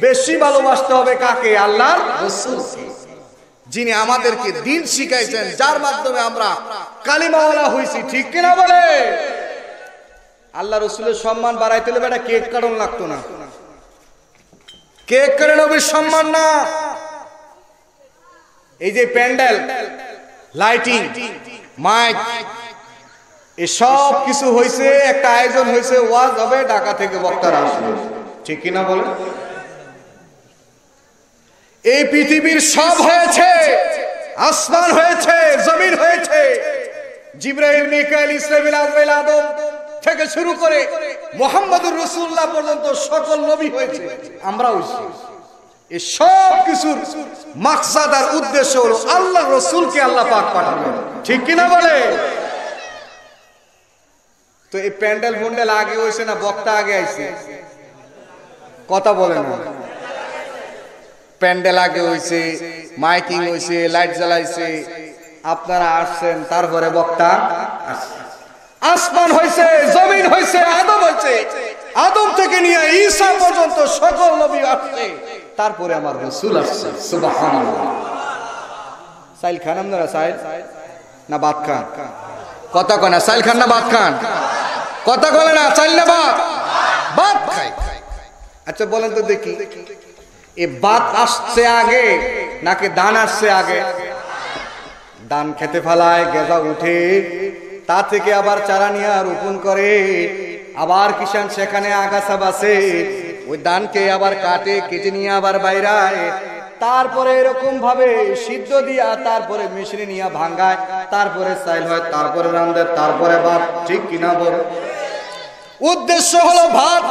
বেশি ভালোবাসতে হবে কাকে? আল্লাহর রাসূলকে, যিনি আমাদেরকে দ্বীন শিখাইছেন, যার মাধ্যমে আমরা কালিমাওয়ালা হইছি, ঠিক কিনা বলে? আল্লাহ রসুলের সম্মান বাড়াইতে হলে বেটা কেক কাটন লাগতো না, কেক কেটে নবীর সম্মান না। এই যে প্যান্ডেল, লাইটিং, মাইক, এই সব কিছু হয়েছে, একটা আয়োজন হয়েছে, ওয়াজ হবে, ঢাকা থেকে বক্তারা আসবে, ঠিক কিনা বলে? এই পৃথিবীর সব হয়েছে, আসমান হয়েছে, জমিন হয়েছে, জিবরাইল, মিকাইল, ইসরাফিল, আজরাইল, আদম থেকে শুরু করে মুহাম্মদুর রাসূলুল্লাহ পর্যন্ত সকল নবী হয়েছে, আমরা হইছি। এই সব কিছুর মাকসাদ আর উদ্দেশ্য হলো আল্লাহর রাসূলকে আল্লাহ পাক পাঠাবেন, ঠিক কিনা বলে? তো এই প্যান্ডেল মন্ডেল আগে হইছে না বক্তা আগে আইছে? কথা বলে না। প্যান্ডেল আগে হইছে, মাইকিং হইছে, লাইট জ্বালাইছে, আপনারা আসছেন, তারপরে বক্তা আসছে। আসমান হইছে, জমিন হইছে, আদম হইছে, আদম থেকে নিয়ে ঈসা পর্যন্ত সকল নবী আসছে, তারপরে আমার রাসূল আসছে, সুবহানাল্লাহ। সাইল খান আপনারা, সাইল না ভাত খান? কথা কয় না, সাইল খান না ভাত খান? কথা বলে না, চাইল না ভাত? ভাত খাই। আচ্ছা বলেন তো দেখি, এই ভাত আসছে আগে নাকি ধান আসছে আগে? ধান খেতে ফেলায়, গেজা উঠে, তা থেকে আবার চারা নিয়ে রোপণ করে, আবার কিষান সেখানে আগাছা বাসে, ওই ধানকে আবার কাটে, কেটে নিয়ে আবার বাইরায়, তারপরে এরকম ভাবে সিদ্ধ দিয়া, তারপরে মেশিনে নিয়ে ভাঙ্গায়, তারপরে চাইল হয়, তারপরে রান্ধে, তারপরে ভাত, ঠিক কিনা বল? উদ্দেশ্য হলো ভাত।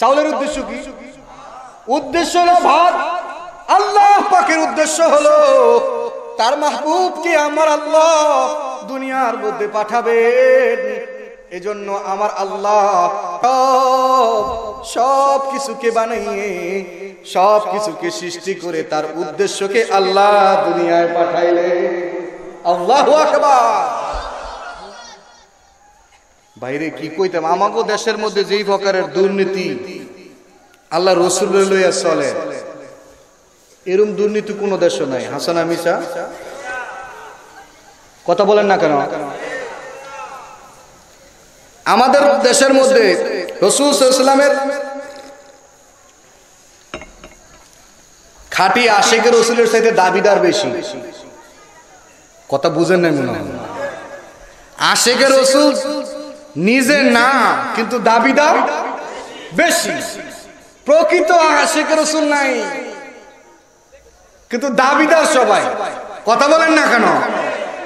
চাউলের উদ্দেশ্য কি? উদ্দেশ্য হলো ভাত। আল্লাহ পাকের উদ্দেশ্য হলো তার মাহবুবকে আমার আল্লাহ দুনিয়ার মধ্যে পাঠাবেন। এজন্য আমার আল্লাহ সব কিছুকে বানিয়ে, সব কিছুকে সৃষ্টি করে তার উদ্দেশ্যকে আল্লাহ দুনিয়ায় পাঠাইলেন। আল্লাহু আকবার। বাইরে কি কইতাম, আমাগো দেশের মধ্যে যেই প্রকারের দুর্নীতি, আল্লাহ রসুল লইয়া চলে, এরম দুর্নীতি কোনো দেশ নাই। হাসানা মিশা কথা বলেন না কেন? আমাদের দেশের মধ্যে রাসূল সাল্লাল্লাহু আলাইহি ওয়াসাল্লামের খাঁটি আশিকে রসুলের চাইতে দাবিদার বেশি। কথা বুঝেন নাই মনে হয়? আশিকে রসুল নিজে না, কিন্তু দাবিদার বেশি। প্রকৃত আশিকে রসুল নাই, কিন্তু দাবিদার সবাই। কথা বলেন না কেন?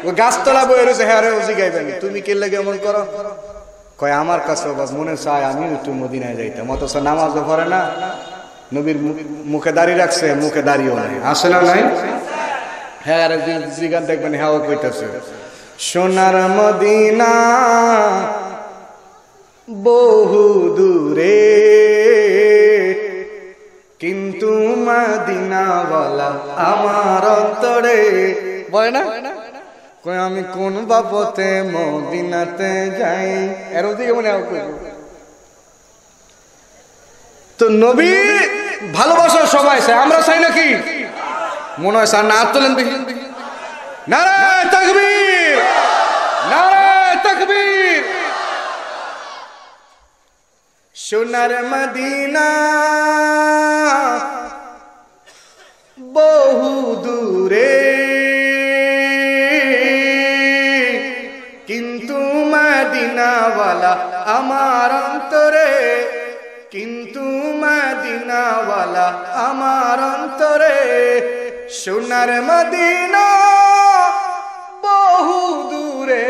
ওই গাছতলা বয়ে রয়েছে, হ্যাঁ রে ওজি গাইবেন, তুমি কে লাগে এমন করো? কয় আমার কাছে মনে চায় আমি একটু মদিনায় যাইতাম, অথচ নামাজও পড়ে না, নবীর মুখে দাঁড়িয়ে রাখছে, মুখে দাঁড়িয়েও নাই। আসে না নাই? হ্যাঁ আর জিগান দেখবেন, হ্যাঁ ও কইতেছে সোনার মদিনা বহু দূরে, কিন্তু মদিনাওয়ালা আমার অন্তরে। বলে না কই আমি কোন বাপতে মদিনাতে যাই, এর দিকে মনে হয়। তো নবী ভালোবাসা সবাই চাই, আমরা চাই নাকি? মনে হয় স্যার না তোলেন দেখি। নারায়ে তাকবীর, নারায়ে তাকবীর। সোনার মদিনা বহু দূরে, কিন্তু মদিনাওয়ালা আমার অন্তরে, কিন্তু মদিনাওয়ালা আমার অন্তরে। সোনার মদিনা বহু দূরে,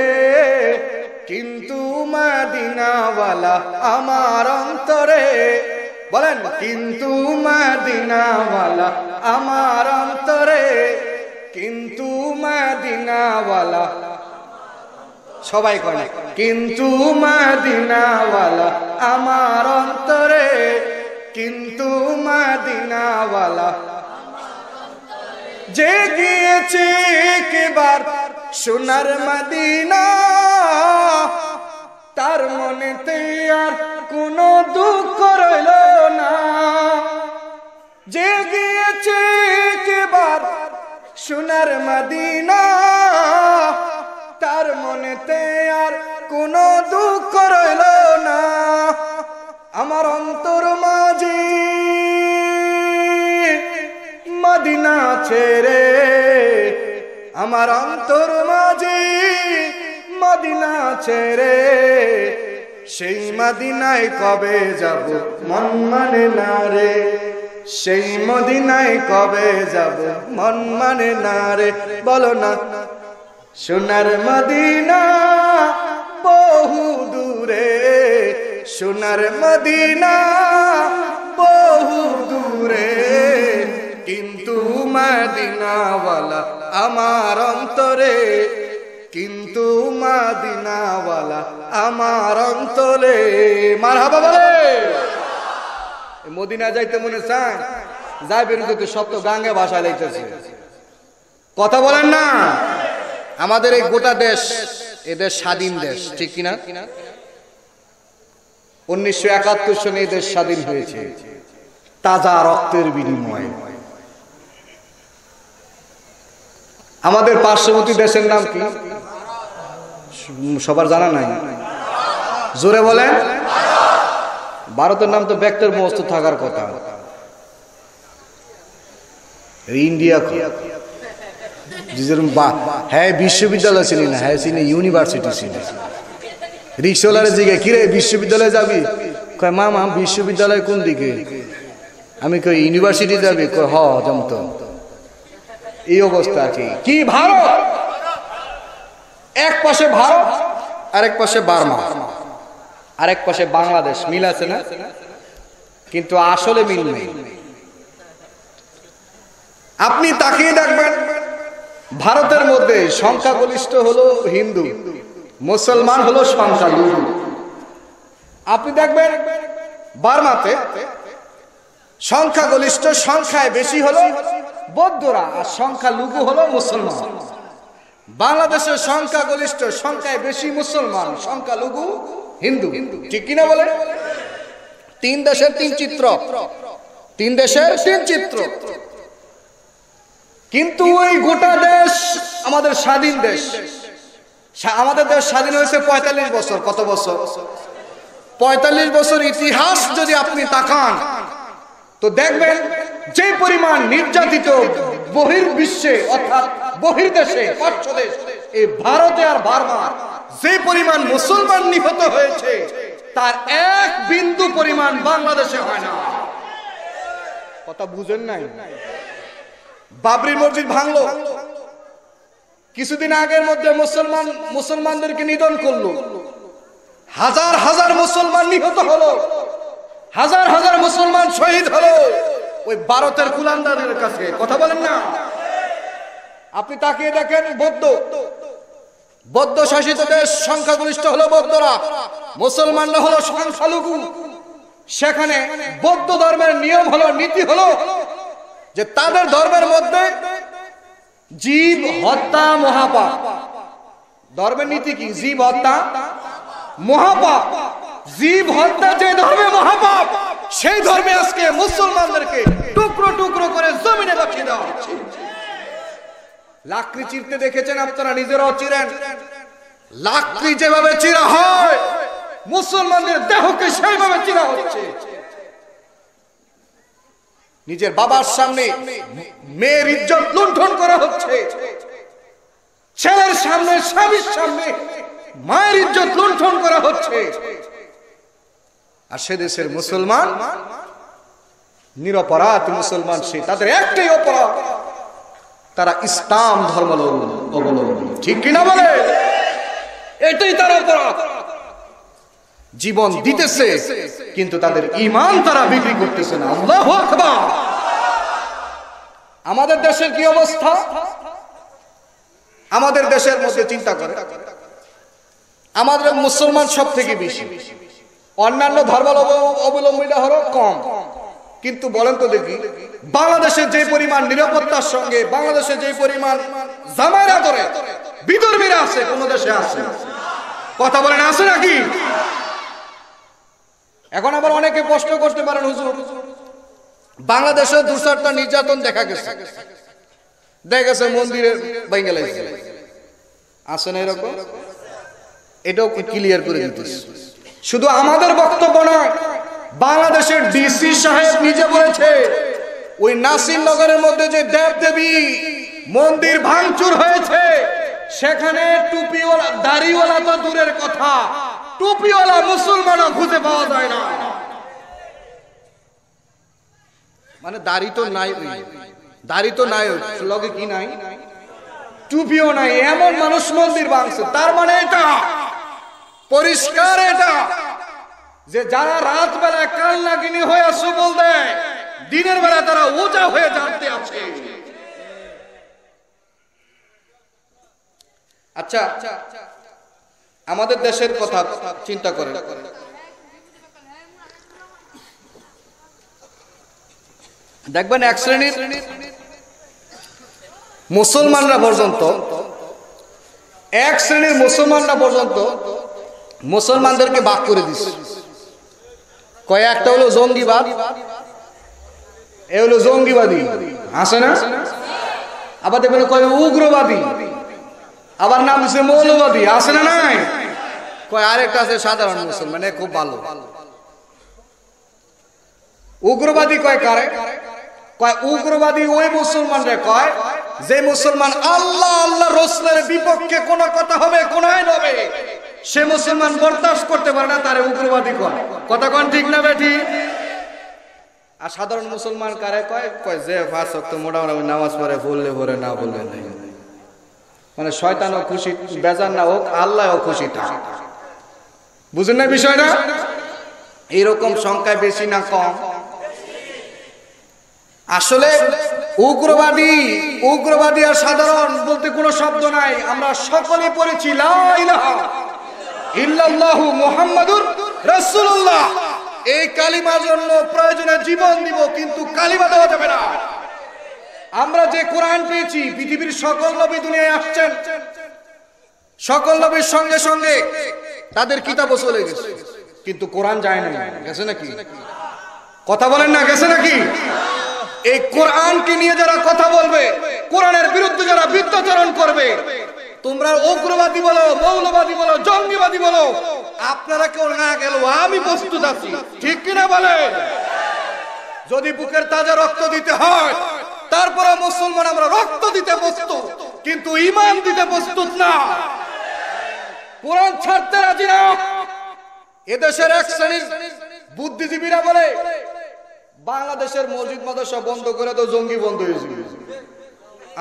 কিন্তু মদিনাওয়ালা আমার অন্তরে। বলেন, কিন্তু মদিনাওয়ালা আমার অন্তরে, কিন্তু মদিনাওয়ালা। সবাই করে কিন্তু মদিনাওয়ালা আমার অন্তরে, কিন্তু মদিনাওয়ালা। যে গিয়েছে একবার সোনার মদিনা, তার মনেতে আর কোনো দুঃখ রইল না। যে গিয়েছে একবার সোনার মদিনা, তার মনেতে আর কোনো দুঃখ রইল না। আমার অন্তর মাঝে মদিনা ছেড়ে, আমার অন্তর মাঝে মদিনা ছেড়ে, সেই মদিনায় কবে যাব মন মানে না রে, সেই মদিনায় কবে যাব মন মানে না রে। বলো না সোনার মদিনা বহু দূরে, সোনার মদিনা বহু দূরে, কিন্তু মদিনাওয়ালা আমার অন্তরে, কিন্তু মদিনাওয়ালা আমার অন্তরে। মারহাবা বলে। মদিনা যাইতে মনে চায়, যাইবেন কিন্তু সব তো গাঙ্গে ভাষা লাইতেছে। কথা বলেন না? আমাদের এই গোটা দেশ, এদের স্বাধীন দেশ, ঠিক কিনা? 1971 সনে এই দেশ স্বাধীন হয়েছে তাজা রক্তের বিনিময়ে। আমাদের পার্শ্ববর্তী দেশের নাম কি সবার জানা নাই? জোরে বলেন। ভারতের নাম তো ব্যক্তির মস্ত থাকার কথা। ইন্ডিয়া হ্যাঁ বিশ্ববিদ্যালয় ছিল না, হ্যাঁ ছিল ইউনিভার্সিটি ছিল। রিক্সাওয়ালার জিগে কিরে বিশ্ববিদ্যালয়ে যাবি? কয় মামা বিশ্ববিদ্যালয় কোন দিকে? আমি কই ইউনিভার্সিটি যাবি? কয় হ জমত। এই অবস্থা কি ভারত, এক পাশে ভারত আরেক পাশে বার্মা, আরেক পাশে বাংলাদেশ। মিল আছে না? কিন্তু আসলে মিল নেই। আপনি তাকিয়ে দেখবেন, ভারতের মধ্যে সংখ্যাগরিষ্ঠ হলো হিন্দু, মুসলমান হলো সংখ্যালঘু। আপনি দেখবেন বার্মাতে সংখ্যাগরিষ্ঠ, সংখ্যায় বেশি হলো বৌদ্ধরা, আর সংখ্যালঘু হলো মুসলমান। বাংলাদেশের সংখ্যাগরিষ্ঠ, সংখ্যায় বেশি মুসলমান, সংখ্যালঘু হিন্দু, ঠিক কিনা বলে? তিন দেশের তিন চিত্র। তিন দেশের তিন চিত্র। কিন্তু ওই গোটা দেশ আমাদের স্বাধীন দেশ। আমাদের দেশ স্বাধীন হয়েছে ৪৫ বছর। কত বছর? ৪৫ বছর ইতিহাস যদি আপনি তাকান তো দেখবেন যে পরিমাণ নির্যাতিত বহির্বিশ্বে অর্থাৎ বহির্দেশে, পার্শ্ব দেশ এই ভারতে আর বার্মা, যে পরিমাণ মুসলমান নিহত হয়েছে তার এক বিন্দু পরিমাণ বাংলাদেশে হয় না। কথা বুঝেন নাই? বাবরি মসজিদ ভাঙলো, কিছুদিন আগের মধ্যে মুসলমানদেরকে নিধন করলো, হাজার হাজার মুসলমান নিহত হলো, হাজার হাজার মুসলমান শহীদ হলো ওই ভারতের কুলাঙ্গারের কাছে। কথা বলেন না? আপনি তাকিয়ে দেখেন, বৌদ্ধ শাসিত দেশ, সংখ্যাগরিষ্ঠ হলো বৌদ্ধরা, মুসলমানরা হলো সংখ্যালঘু। সেখানে বৌদ্ধ ধর্মের নিয়ম হলো, নীতি হলো যে তাদের ধর্মের মধ্যে জীব হত্যা মহাপাপ। ধর্মের নীতি কি? জীব হত্যা মহাপাপ। জীব হত্যা যে ধর্মে মহাপাপ, সেই ধর্মে আজকে মুসলমানদেরকে টুকরো টুকরো করে জমিনে বসিয়ে দেওয়া হচ্ছে। লাকড়ি চিরতে দেখেছেন আপনারা, নিজেরাও চিরেন। লাকড়ি যেভাবে চিরা হয় মুসলমানদের দেহকে সেইভাবে চিরা হচ্ছে। নিজের বাবার সামনে মেয়ের ইজ্জত লুণ্ঠন করা হচ্ছে, ছেলের সামনে, স্বামীর সামনে মায়ের ইজ্জত লুণ্ঠন করা হচ্ছে। আর সে দেশের মুসলমান নিরপরাধ মুসলমান, সে তাদের একটাই অপরাধ, তারা ইসলাম ধর্ম অবলম্বন। ঠিক কিনা বলে? এটাই তার অপরাধ। জীবন দিতেছে কিন্তু তাদের ঈমান তারা বিক্রি করতেছে না। আল্লাহু আকবার। আমাদের দেশের কি অবস্থা? আমাদের দেশের মধ্যে চিন্তা করে, আমাদের মুসলমান সব থেকে বেশি, অন্যান্য ধর্মাবলম্বীরা হলো কম। কিন্তু বলেন তো দেখি, বাংলাদেশে যে পরিমাণ নিরাপত্তার সঙ্গে, বাংলাদেশে যে পরিমাণ জামায়াত করে বিধর্মীরা আছে, কোন দেশে আছে? কথা বলেন, আছে নাকি? এখন আবার অনেকে প্রশ্ন করতে পারেন, হুজুর বাংলাদেশে ২-৪টা নির্যাতন দেখা গেছে, মন্দিরে ভেঙে গেছে, আছে না এরকম? এটাও ক্লিয়ার করে দিতেছে। শুধু আমাদের বক্তব্য নয়, বাংলাদেশের ডিসি সাহেব নিজে বলেছে ওই নাসিরনগরের মধ্যে যে দেবদেবী মন্দির ভাঙচুর হয়েছে, সেখানে টুপিওয়ালা, দাড়িওয়ালা তো দূরের কথা, টুপিওয়ালা মুসলমানও খুঁজে পাওয়া যায় না। মানে দাড়ি তো নাই, দাড়ি তো নাই, লগে কি নাই? টুপিও নাই। এমন মানুষ মন্দির ভাঙছে। তার মানে এটা পরিষ্কার, এটা যে যারা রাত বেলা কালনাগিনী হয়ে সুবল দেয়, দিনের বেলা তারা ওজা হয়ে জানতে আছে। আচ্ছা, আমাদের দেশের কথা চিন্তা করেন। দেখবেন এক শ্রেণীর মুসলমানরা পর্যন্ত, মুসলমানদেরকে ভাগ করে দিচ্ছে। কয়েকটা হলো জঙ্গিবাদ, এ হলো জঙ্গিবাদী, আছে না? আবার দেখবেন কয় উগ্রবাদী, আবার নাম দিচ্ছে মৌলবাদী, আছে না? নাই। কয় আরেকটা আছে সাধারণ মুসলমান, খুব ভালো। উগ্রবাদী কয় কারে? কয় উগ্রবাদী ওই মুসলমানরা কয় যে মুসলমান আল্লাহ আল্লাহ রাসূলের বিপক্ষে কোন কথা হবে, কোন আইন হবে, সে মুসলমান বরদাস্ত করতে পারে না, তারে উগ্রবাদী কয়। কথা কোন ঠিক না বেঠি? আর সাধারণ মুসলমান কারে কয়? কয় যে ৫ ওয়াক্ত মোটামুটি নামাজ পড়ে, বললে পড়ে, না বললে নাই। মানে শয়তানও খুশি, বেজার না হোক, আল্লাহও খুশি থাকে। বুঝেন না বিষয়টা? এইরকম সংখ্যায় বেশি না কম? আসলে উগ্রবাদী আর সাধারণ বলতে কোনো শব্দ নাই। আমরা সকলে পড়েছি লা ইলাহা ইল্লাল্লাহু মুহাম্মাদুর রাসূলুল্লাহ। এই কালিমার জন্য প্রয়োজনে জীবন দিব, কিন্তু কালিমা দেওয়া যাবে না। আমরা যে কোরআন পেয়েছি, পৃথিবীর সকল নবী দুনিয়ায় আসছেন, সকল নবীর সঙ্গে সঙ্গে তাদের কিতাবও চলে গেছে, কিন্তু কোরআন যায় না। গেছে নাকি? কথা বলেন না, গেছে নাকি? এই কোরআনকে নিয়ে যারা কথা বলবে, কোরআনের বিরুদ্ধে যারা বিদ্যাচরণ করবে, তোমরা উগ্রবাদী বলো, মৌলবাদী বলো, জঙ্গিবাদী বলো, আপনারা কেউ না গেল আমি প্রস্তুত আছি, ঠিক কিনা বলে? যদি বুকের তাজা রক্ত দিতে হয়, তারপরে মুসলমান আমরা রক্ত দিতে প্রস্তুত, কিন্তু ঈমান দিতে প্রস্তুত না। কোরআন ছাড়তে রাজি না। এদেশের এক শ্রেণীর বুদ্ধিজীবীরা বলে বাংলাদেশের মসজিদ মাদ্রাসা বন্ধ করে তো জঙ্গি বন্ধ হয়েছে।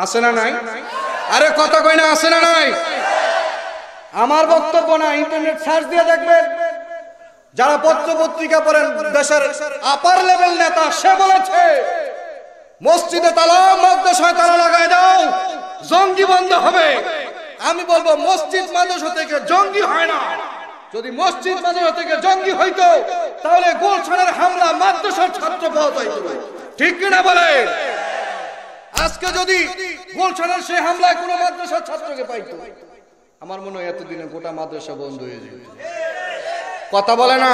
আছে না নাই? আরে কথা কই না, আছে না নাই? আমার বক্তব্য না, ইন্টারনেট সার্চ দিয়ে দেখবেন। যারা পত্র পত্রিকা পড়েন, দেশের আপার লেভেল নেতা, সে বলেছে মসজিদে তালা, মাদ্রাসায় তালা লাগায় দাও, জঙ্গি বন্ধ হবে। আমি বলবো মসজিদ মাদ্রাসা থেকে জঙ্গি হয় না। যদি মসজিদ মাদ্রাসা থেকে জঙ্গি হইতো তাহলে গুলশানের হামলা মাদ্রাসার ছাত্র পৌঁছাইতো, ঠিক কিনা বলে? আজকে যদি গুলশানের সেই হামলায় কোনো মাদ্রাসার ছাত্রকে পাইতো, আমার মনে হয় এতদিনে গোটা মাদ্রাসা বন্ধ হয়ে যেত। কথা বলে না?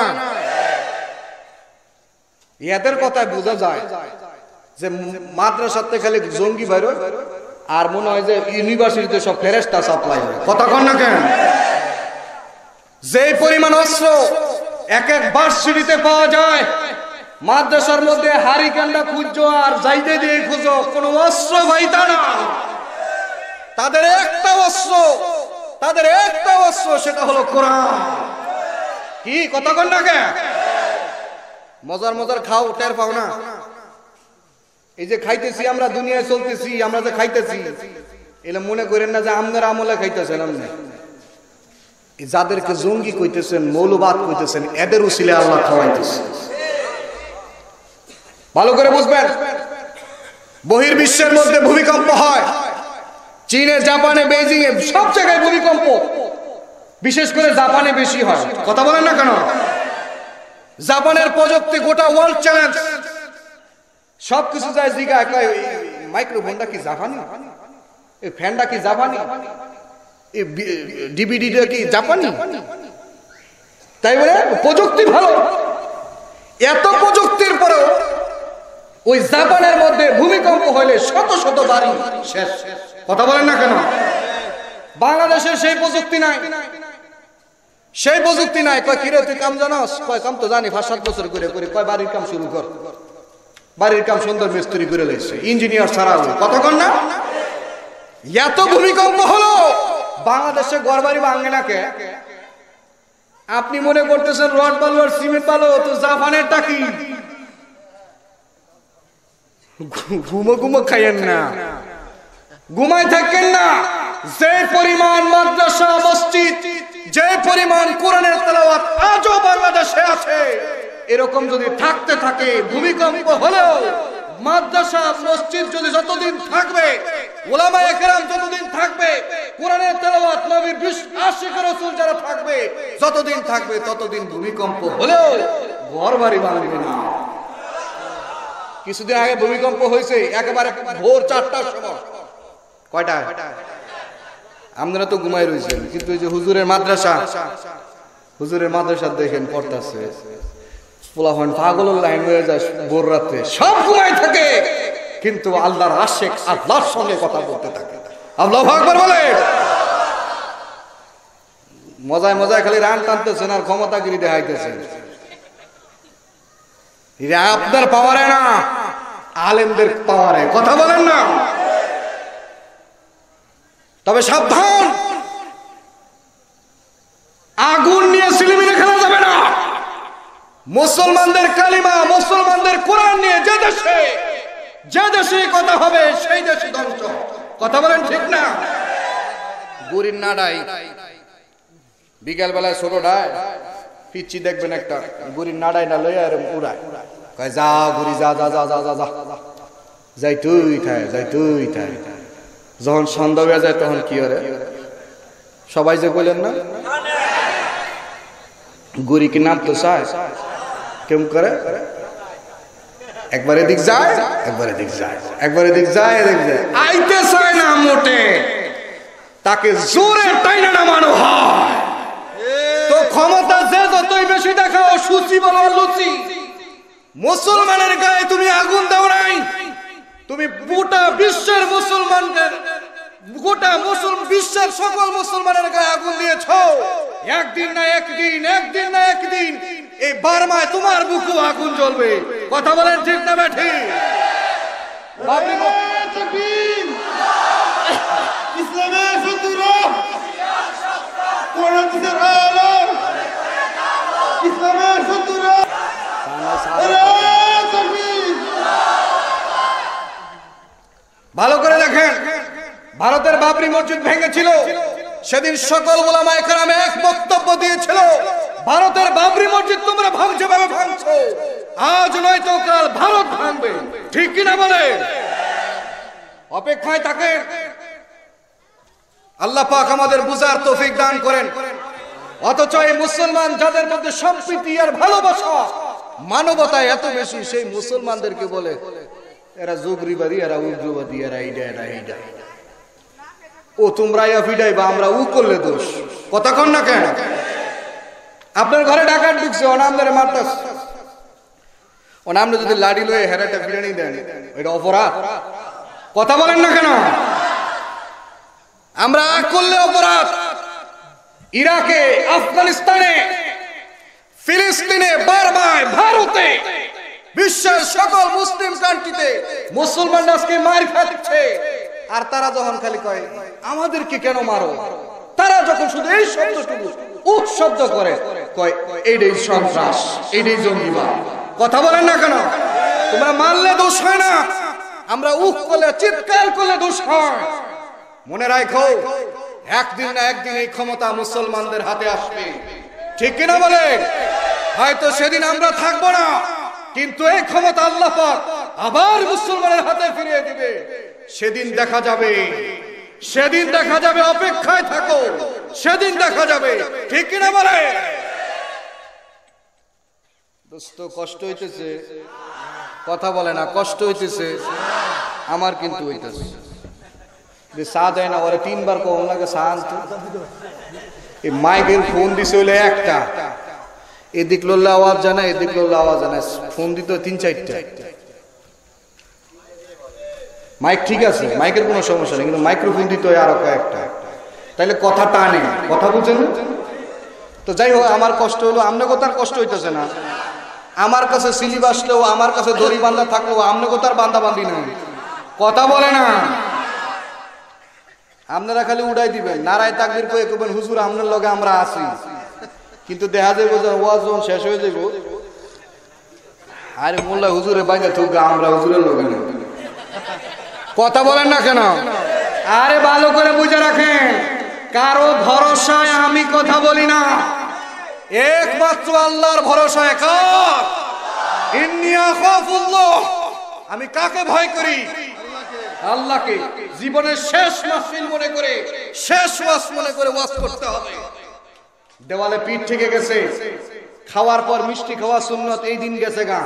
এদের কথায় বোঝা যায় যে মাদ্রাসাতে খালি জঙ্গি বাইর আর মনে হয় যে ইউনিভার্সিটিতে সব ফেরেশতা সাপ্লাই হয়। কথা কন না কেন? যে পরিমাণ অস্ত্র এক এক ভার্সিটিতে পাওয়া যায়, মাদ্রাসার মধ্যে হারিকেনটা খুঁজো আর যাইতে দিয়ে খুঁজো, কোন অস্ত্র ভাইতা না। তাদের একটা অস্ত্র, সেটা হলো কোরআন। কি কথা কন না কেন? মজার খাও, টের পাও না? এই যে খাইতেছি আমরা, দুনিয়ায় চলতেছি, আমরা যে খাইতেছি, এলে মনে করেন না যে আমনের আমলে খাইতেছেন। আপনি যাদেরকে জঙ্গি কইতেছেন, মৌলবাদ কইতেছেন, এদের উসিলে আল্লাহ খাওয়াইতেছে। ভালো করে বুঝবেন। বহির্বিশ্বের মধ্যে ভূমিকম্প হয়, চীনে, জাপানে, বেইজিং এ সব জায়গায় ভূমিকম্প, বিশেষ করে জাপানে বেশি হয়। কথা বলেন না কেন? জাপানের প্রযুক্তি গোটা ওয়ার্ল্ড চ্যালেঞ্জ, সবকিছু যায় জিগায়, মাইক্রোফোনটা কি জাপানি, এই ফ্যানটা কি জাপানি, এই ডিভিডিটা কি জাপানি, তাই বলে প্রযুক্তি ভালো। এত প্রযুক্তির পরেও ওই জাপানের মধ্যে ভূমিকম্প হইলে শত শত বাড়ি শেষ। কথা বলেন না কেন? বাংলাদেশে সেই প্রযুক্তি নাই, সেই প্রযুক্তি নাই। কয় কিরে তুই কাম জানাস? কয় কাম তো জানি, 5-7 বছর করে কয় বাড়ির কাম শুরু কর। বাড়ির কাম সুন্দর মিস্ত্রি করে লইছে, ইঞ্জিনিয়ার ছাড়া। কথা কন না? এত ভূমিকম্প হলো, বাংলাদেশে ঘরবাড়ি ভাঙে না কে? আপনি মনে করতেছেন রড বালু আর সিমেন্ট বালু, তো জাপানের টাকি। ঘুমো খাইয়েন না, ঘুমাই থাকেন না। যে পরিমাণ মাদ্রাসা, মসজিদ, যে পরিমাণ কোরআনের তেলাওয়াত আজও বাংলাদেশে আছে, এরকম যদি থাকতে থাকে, ভূমিকম্প হলেও মাদ্রাসা, মসজিদ যদি যতদিন থাকবে, উলামায়ে কেরাম যতদিন থাকবে, কোরআনের তেলাওয়াত, নবীর আশিক রাসূল যারা থাকবে, যতদিন থাকবে, ততদিন ভূমিকম্প হলেও ঘরবাড়ি ভাঙবে না। কিছুদিন আগে ভূমিকম্প হয়েছে, একেবারে ভোর 4টার সময়। কয়টা? আপনারা তো ঘুমাই রয়েছেন, কিন্তু এই যে হুজুরের মাদ্রাসা দেখেন পড়তেছে, পোলাহন পাগলের লাইন হয়ে যায় ভোর রাতে, সব ঘুমাই থাকে, কিন্তু আল্লাহর আশিক আল্লাহর সঙ্গে কথা বলতে থাকে। আল্লাহু আকবার বলে। মজায় খালি রান টানতেছেন আর ক্ষমতাগিরি দেখাইতেছেন। এটা আপনার পাওয়ারে না, আলেমদের পাওয়ারে। কথা বলেন না? তবে সাবধান, আগুন নিয়ে সিলিমিনে খেলা যাবে না। মুসলমানদের কালিমা, মুসলমানদের কোরআন নিয়ে যে দেশে কথা হবে, সেই দেশে ধ্বংস। কথা বলেন ঠিক না? গুরির নাড়াই বিকাল বেলায় ছোট ডায় পিচ্ছি দেখবেন একটা গুরির নাড়াই না লইয়া এরকম উড়ায়, কয় যা গুরি যা যা যা যা যা যা যাই তুই থায়, যাই তুই থায়। যখন সন্ধ্যা হয়ে যায় তখন কি করে? সবাই যে বললেন না, গুরি কি নাম তো চায়, কেমন করে? একবার এদিক যায়, একবার এদিক যায়, একবার এদিক যায়, এদিক যায়, আইতে চায় না মোটে, তাকে জোরে টাইনা নামানো হয়। তো ক্ষমতা যে যতই বেশি দেখাও, সুচি বলো লুচি, মুসলমানের গায়ে তুমি আগুন দাও নাই, তুমি গোটা বিশ্বের মুসলমানদের, গোটা বিশ্বের সকল মুসলমানের গায়ে আগুন দিয়েছ। একদিন না একদিন, একদিন না একদিন এই বার্মায় তোমার বুকু আগুন জ্বলবে। কথা বলেন ঠিক না বেঠি?
ইসলামের শত্রুরা, কোরআনের আলো, ইসলামের শত্রুরা,
ভালো করে দেখেন, ভারতের বাবরি মসজিদ ভেঙেছিল, সেদিন সকল উলামায়ে কেরাম এক বক্তব্য দিয়েছিল, ভারতের বাবরি মসজিদ তোমরা ভাঙছো ভাবে ভাঙছো, আজ নয় তো কাল ভারত ভাঙবে। ঠিক কিনা বলে? অপেক্ষায় থাকে। আল্লাহ পাক আমাদের বুঝার তৌফিক দান করেন। অথচ এই মুসলমান যাদের মধ্যে সম্প্রীতি আর ভালোবাসা, মানবতা এত বেশি, সেই মুসলমানদেরকে বলে এরা যোগরিবাদী, এরা উগ্রবাদী, এরা এইটা এরা এইটা। ও তোমরা ইয়া ফিডাই বা আমরা উ করলে দোষ। কথা কন না কেন? আপনার ঘরে ডাকাত ঢুকছে, ও নাম ধরে মারতাস, ও নাম যদি লাড়ি লয়ে হেরাটা ফিরানি দেন, এটা অপরাধ। কথা বলেন না কেন? আমরা করলে অপরাধ। ইরাকে, আফগানিস্তানে, ফিলিস্তিনে, বার্মায়, ভারতে, বিশ্বের সকল মুসলিম কান্ট্রিতে মুসলমান আজকে মার খাচ্ছে। আর তারা যখন খালি কয় আমাদেরকে কেন মারো, তারা যখন শুধু এই শব্দটুকু উহ শব্দ করে, কয় এইটাই সন্ত্রাস, এইটাই জঙ্গিবাদ। কথা বলেন না কেন? তোমরা মারলে দোষ হয় না, আমরা উহ করলে, চিৎকার করলে দোষ হয়। মনে রাখো, একদিন না একদিন এই ক্ষমতা মুসলমানদের হাতে আসবে। ঠিক কিনা বলে? হয়তো সেদিন আমরা থাকবো না, কিন্তু এই ক্ষমতা আল্লাহ পাক আবার মুসলমানের হাতে ফিরিয়ে দিবে। সেদিন দেখা যাবে, সেদিন দেখা যাবে। অপেক্ষায় থাকো, সেদিন দেখা যাবে। ঠিক কিনা বলে? দোস্ত কষ্ট হইতেছে, কথা বলে না, কষ্ট হইতেছে আমার, কিন্তু হইতেছে যে চা দেয় না, ওরা তিনবার কম লাগে চা আনতে। এই মাইকের ফোন দিছে হইলে একটা, এদিক লড়লে আওয়াজ জানা, এদিক লড়লে আওয়াজ জানা, ফোন দিতে 3-4টা। মাইক ঠিক আছে, মাইকের কোনো সমস্যা নেই, কিন্তু মাইক্রোফোন দিতে হয় আরো কয়েকটা, তাইলে কথা টানে। কথা বুঝছেন? তো যাই হোক, আমার কষ্ট হলো, আমনে কথার কষ্ট হইতেছে না। আমার কাছে সিলিপ আসলেও, আমার কাছে দড়ি বান্ধা থাকলেও আমনে কথার বান্ধা বান্ধি নাই। কথা বলে না। আপনারা খালি উড়াই দিবেন, নারায় তাকবীর কয়ে কবেন হুজুর আপনার লগে আমরা আছি, কিন্তু দেখা যাবে যে ওয়াজ যখন শেষ হয়ে যাবো, আরে মোল্লা হুজুরে বাইরে থুক, আমরা হুজুরের লগে নেই। কথা বলেন না কেন? আরে ভালো করে বুঝে রাখেন, কারো ভরসায় আমি কথা বলি না, একমাত্র আল্লাহর ভরসায়। কার? ইন্নী আখাফুল্লাহ, আমি কাকে ভয় করি? আল্লাহকে। জীবনের শেষ মাহফিল মনে করে, শেষ ওয়াজ মনে করে ওয়াজ করতে হবে। দেওয়ালে পিঠ থেকে গেছে, খাওয়ার পর মিষ্টি খাওয়া সুন্নত, এই দিন গেছে গা।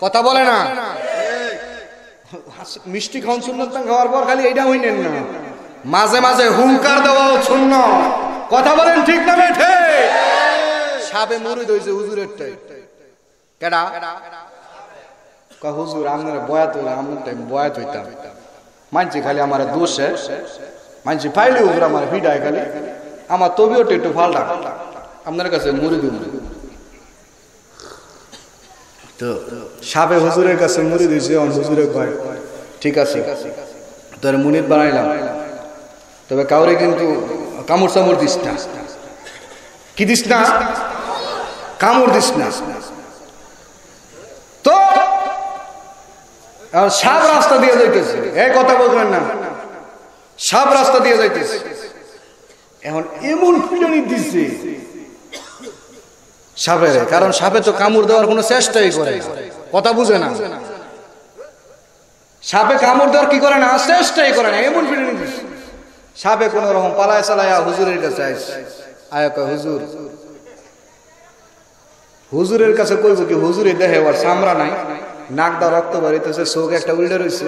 কথা বলে না? মিষ্টি খাওয়ান সুন্নত না, খাওয়ার পর খালি এইটা হইনেন না, মাঝে মাঝে হুঙ্কার দেওয়াও সুন্নত। কথা বলেন ঠিক না বেঠে? সাবে মুরিদ হইছে হুজুরেরটাই। কেডা? হুজুর আপনার বয়াত হইলে আমার টাইম বয়াত হইতাম, মানছি খালি আমার দোষে, মানছি পাইলে হুজুর আমার ভিড়ায়, খালি আমার তবিওটা একটু ফাল্টা, আপনার কাছে মুড়ি দিন। তো সাবে হুজুরের কাছে মুড়ি দিয়েছে, হুজুরে কয় ঠিক আছে তোর মুনিদ বানাইলাম, তবে কাউরে কিন্তু কামড় চামড় দিস না। কি দিস না? কামড় দিস না। তো সাপ রাস্তা দিয়ে যাইতেছে, এই কথা বলবেন না, সাপ রাস্তা দিয়ে যাইতেছে। এখন এমন পিটনি দিচ্ছে সাপের, কারণ সাপে তো কামড় দেওয়ার কোনো চেষ্টাই করে না। কথা বুঝে না? সাপে কামড় দেওয়ার কি করে না, চেষ্টাই করে না, এমন পিটনি দিচ্ছে। সাপে কোন রকম পালায় চালায় হুজুরের কাছে আয়, হুজুর, হুজুরের কাছে কইব কি, হুজুরে দেহে ওর চামড়া নাই, নাক দা রক্ত বাড়িতেছে, চোখ একটা উল্টে রয়েছে,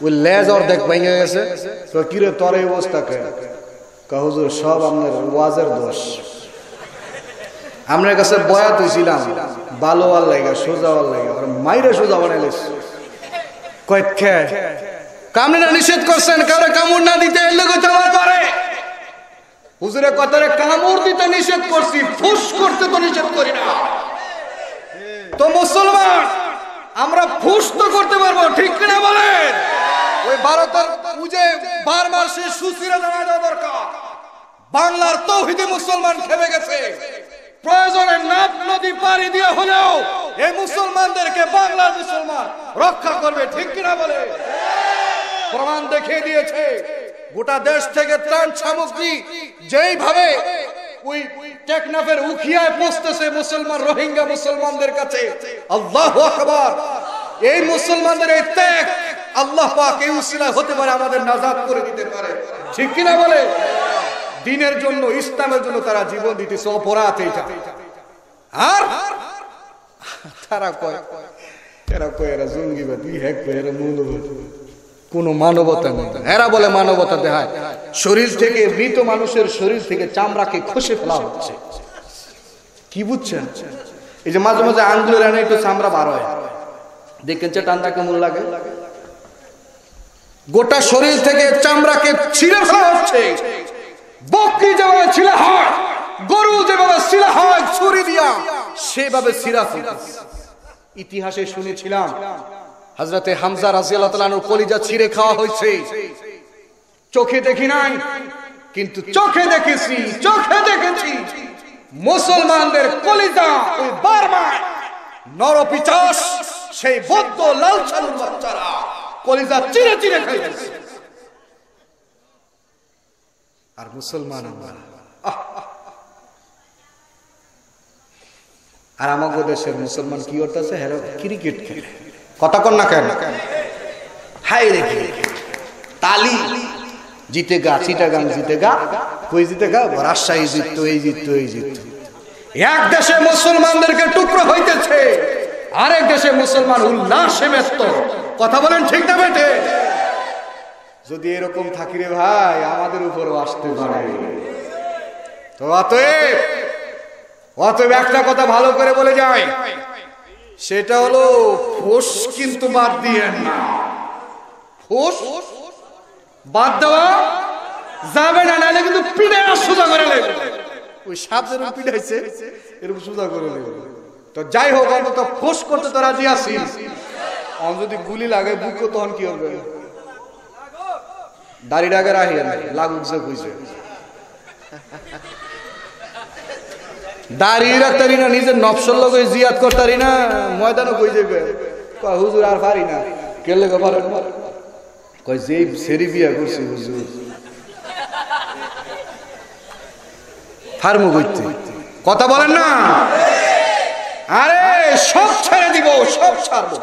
ওই লেজ অর্ধেক ভেঙে গেছে। তো কিরে তোর এই অবস্থা কে? হুজুর সব আপনার ওয়াজের দোষ, আপনার কাছে বয়াত হয়েছিলাম ভালো আর লাগা সোজা আর লাগা মাইরে সোজা বানাইলে কয়েক কামড়ে নিষেধ করছেন কারো কামড় না দিতে এলে করে হুজুরে কথারে কামড় দিতে নিষেধ করছি ফুস করতে তো নিষেধ করি না তো মুসলমান আমরা ফুস তো করতে পারবো ঠিক কিনা বলেন ওই ভারতের পূজে বারবার সে সুশীলা জানা দেওয়া দরকার বাংলার তৌহিদি মুসলমান খেপে গেছে প্রয়োজনে নাপ নদী পাড়ি দিয়ে হলেও এই মুসলমানদেরকে বাংলার মুসলমান রক্ষা করবে ঠিক কিনা বলে প্রমাণ দেখিয়ে দিয়েছে গোটা দেশ থেকে ত্রাণ সামগ্রী যেইভাবে ওই টেকনাফের উখিয়ায় পৌঁছতেছে মুসলমান রোহিঙ্গা মুসলমানদের কাছে আল্লাহু আকবার এই মুসলমানদের এই ত্যাগ আল্লাহ পাক এই উসিলা হতে পারে আমাদের নাজাত করে দিতে পারে ঠিক কিনা বলে দিনের জন্য ইসলামের জন্য তারা জীবন দিতেছে অপরাধ এটা আর তারা কয় এরা জঙ্গিবাদী হ্যাঁ এরা মৌলবাদী কোন মানবতা নেই এরা বলে মানবতা দেখায় শরীর থেকে মৃত মানুষের শরীর থেকে চামড়াকে খসে ফেলা হচ্ছে কি বুঝছেন এই যে মাঝে মাঝে আঙ্গুলের এনে একটু চামড়া বার হয় দেখেন টানটা কেমন লাগে গোটা শরীর থেকে চামড়াকে ছিঁড়ে ফেলা হচ্ছে বকরি যেভাবে ছিলা হয় গরু যেভাবে ছিলা হয় ছুরি দিয়া সেভাবে ছিঁড়া ইতিহাসে শুনেছিলাম হযরতে হামজা রাদিয়াল্লাহু তাআলা আনহু কলিজা ছিঁড়ে খাওয়া হয়েছে চোখে দেখি নাই কিন্তু চোখে দেখেছি মুসলমানদের কলিজা ওই বারবার নরপিচাস সেই বদ্ধ লালসালুর বাচ্চারা কলিজা চিরে চিরে খাইতেছে আর মুসলমান আর আমাদের দেশের মুসলমান কি করতেছে হেরো ক্রিকেট খেলে কথা কন না কেন হাই রেখে তালি জিতেগা চিটাগাং জিতেগা কই জিতেগা রাজশাহী জিততো এই জিততো এই জিততো এক দেশে মুসলমানদেরকে টুকরো হইতেছে আরেক দেশে মুসলমান উল্লাসে ব্যস্ত কথা বলেন ঠিক না বেটে যদি এরকম থাকি রে ভাই আমাদের উপরও আসতে পারে তো অতএব একটা কথা ভালো করে বলে যায় সেটা হলো ফোস কিন্তু বাদ দিয়েন না ফোস বাদ দেওয়া যাবে না নাহলে কিন্তু পিঠে সোজা করে নেবে ওই সাপ যেরকম পিঠাইছে এরকম সোজা করে নেবে তো যাই হোক অন্তত ফোস করতে তো রাজি আছি যদি গুলি লাগে বুকো তখন কি হবে দাড়ি ডাকে রাখিয়ে লাগুক যে বুঝে দাড়ি রাখতারি না নিজের নফসল লোক জিয়াদ করতারি না ময়দানও কই যাবে কয় হুজুর আর পারি না কেলে গো পারেন কয় যে সেরি বিয়া করছি হুজুর ফার্মু কইতে কথা বলেন না আরে সব ছেড়ে দিব সব ছাড়বো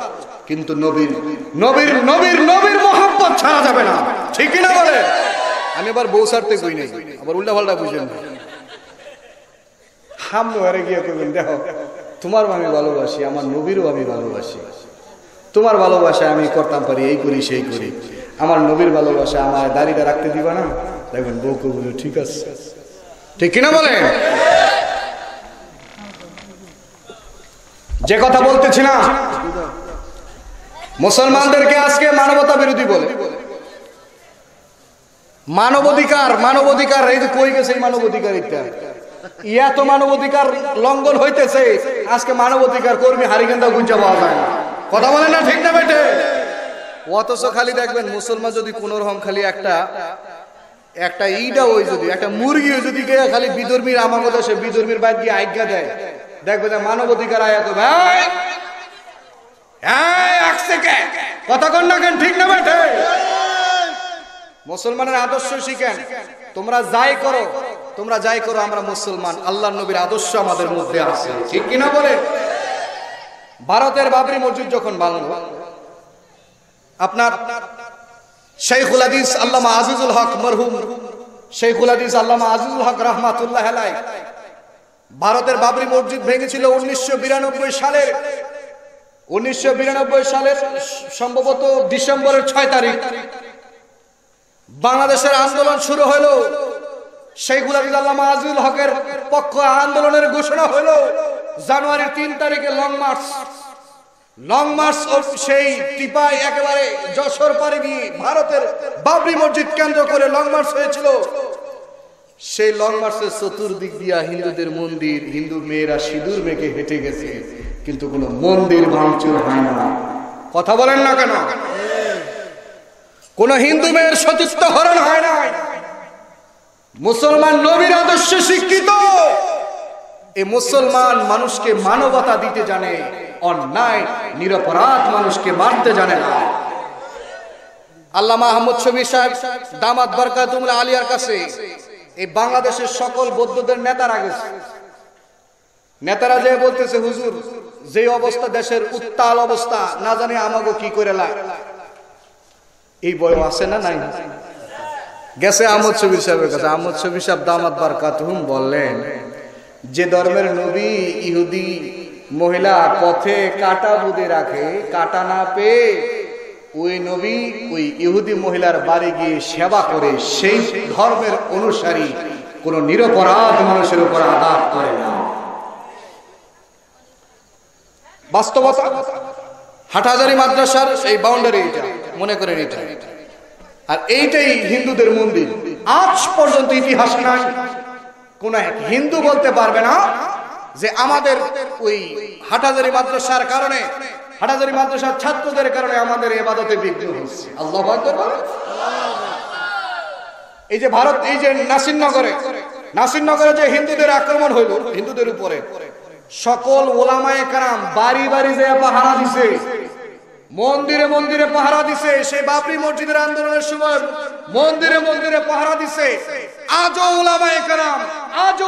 কিন্তু নবীর নবীর নবীর নবীর মহব্বত ছাড়া যাবে না ঠিক না বলে আমি আবার বউ ছাড়তে কই নাই আবার উল্টা পাল্টা বুঝেন না সামনে হারে গিয়ে কইবেন দেখো তোমার আমি ভালোবাসি আমার নবীরও আমি ভালোবাসি তোমার ভালোবাসা আমি করতাম পারি এই করি সেই করি আমার নবীর ভালোবাসা আমার দাড়িটা রাখতে দিবা না দেখবেন বউ কবুল ঠিক আছে ঠিক কিনা বলে যে কথা বলতেছিলাম মুসলমানদেরকে আজকে মানবতা বিরোধী বলে মানবাধিকার মানবাধিকার এই যে কই গেছে এই মানবাধিকার ইয়া তো মানবাধিকার লঙ্ঘন হইতেছে আজকে মানবাধিকার কর্মী হারিকেন্দা গুঞ্জা পাওয়া যায় না কথা বলেন না ঠিক না বেটে অথচ খালি দেখবেন মুসলমান যদি কোন রকম খালি একটা ইটা ওই যদি একটা মুরগি যদি খালি বিধর্মীর আমাদের দেশে বিধর্মীর বাইরে গিয়ে আজ্ঞা দেয় দেখবে যে মানবাধিকার আয়াত ভাই কথা কন না কেন ঠিক না বেটে মুসলমানের আদর্শ শিখেন তোমরা যাই করো আমরা মুসলমান আল্লাহর নবীর আদর্শ আমাদের মধ্যে আছে ঠিক কিনা বলে ভারতের বাবরি মসজিদ যখন বানানো আপনার শাইখুল হাদিস আল্লামা আজিজুল হক মরহুম শাইখুল হাদিস আল্লামা আজিজুল হক রাহমাতুল্লাহ আলাইহি ভারতের বাবরি মসজিদ ভেঙেছিল 1992 সালের সম্ভবত ডিসেম্বরের 6 তারিখ বাংলাদেশের আন্দোলন শুরু হলো শেখুল আদিজ আল্লামা আজিজুল হকের পক্ষ আন্দোলনের ঘোষণা হলো জানুয়ারির 3 তারিখে লং মার্চ সেই টিপাই একেবারে যশোর পাড়ি দিয়ে ভারতের বাবরি মসজিদ কেন্দ্র করে লং মার্চ হয়েছিল। সেই লং মার্চের চতুর্দিক দিয়া হিন্দুদের মন্দির, হিন্দু মেয়েরা সিঁদুর মেখে হেঁটে গেছে, কিন্তু কোনো মন্দির ভাঙচুর হয় না। কথা বলেন না কেন? কোন হিন্দু মেয়ের সতীত্ব হরণ হয় নাই। মুসলমান নবীর আদর্শে শিক্ষিত এই মুসলমান মানুষকে মানবতা দিতে জানে, অন্যায় নিরপরাধ মানুষকে মারতে জানে না। আল্লামা আহমদ শফি সাহেব দামাত বরকাতুল আলিয়ার কাছে এই বাংলাদেশের সকল বৌদ্ধদের নেতারা গেছে। নেতারা যে বলতেছে, হুজুর যে অবস্থা, দেশের উত্তাল অবস্থা, না জানি আমাগো কি করে লাগে। এই বয় আছে না নাই? গেছে আহমদ শফি সাহেবের কাছে। আহমদ শফি সাহেব দামাত বরকাতুহুম বললেন, যে ধর্মের নবী ইহুদি মহিলা পথে কাটা বুঁদে রাখে, কাটা না পেয়ে ওই নবী ওই ইহুদি মহিলার বাড়ি গিয়ে সেবা করে, সেই ধর্মের অনুসারী কোন নিরপরাধ মানুষের উপর আঘাত করে না। বাস্তবতা। হাটহাজারী মাদ্রাসার এই বাউন্ডারি এটা, মনে করেন এটা। আর এইটাই হিন্দুদের মন্দির। আজ পর্যন্ত ইতিহাস নাই, কোন হিন্দু বলতে পারবে না যে আমাদের ওই হাটহাজারী মাদ্রাসার কারণে, হাটহাজারী মাদ্রাসার ছাত্রদের কারণে আমাদের ইবাদতে বিঘ্ন হচ্ছে। আল্লাহু আকবার। এই যে ভারত, এই যে নাসিরনগরে যে হিন্দুদের আক্রমণ হইল, হিন্দুদের উপরে সকল ওলামায়ে কেরাম বাড়ি বাড়ি যে পাহারা দিছে, মন্দিরে মন্দিরে পাহারা দিছে। সেই বাবরি মসজিদের আন্দোলনের সময় মন্দিরে মন্দিরে পাহারা দিছে। আজও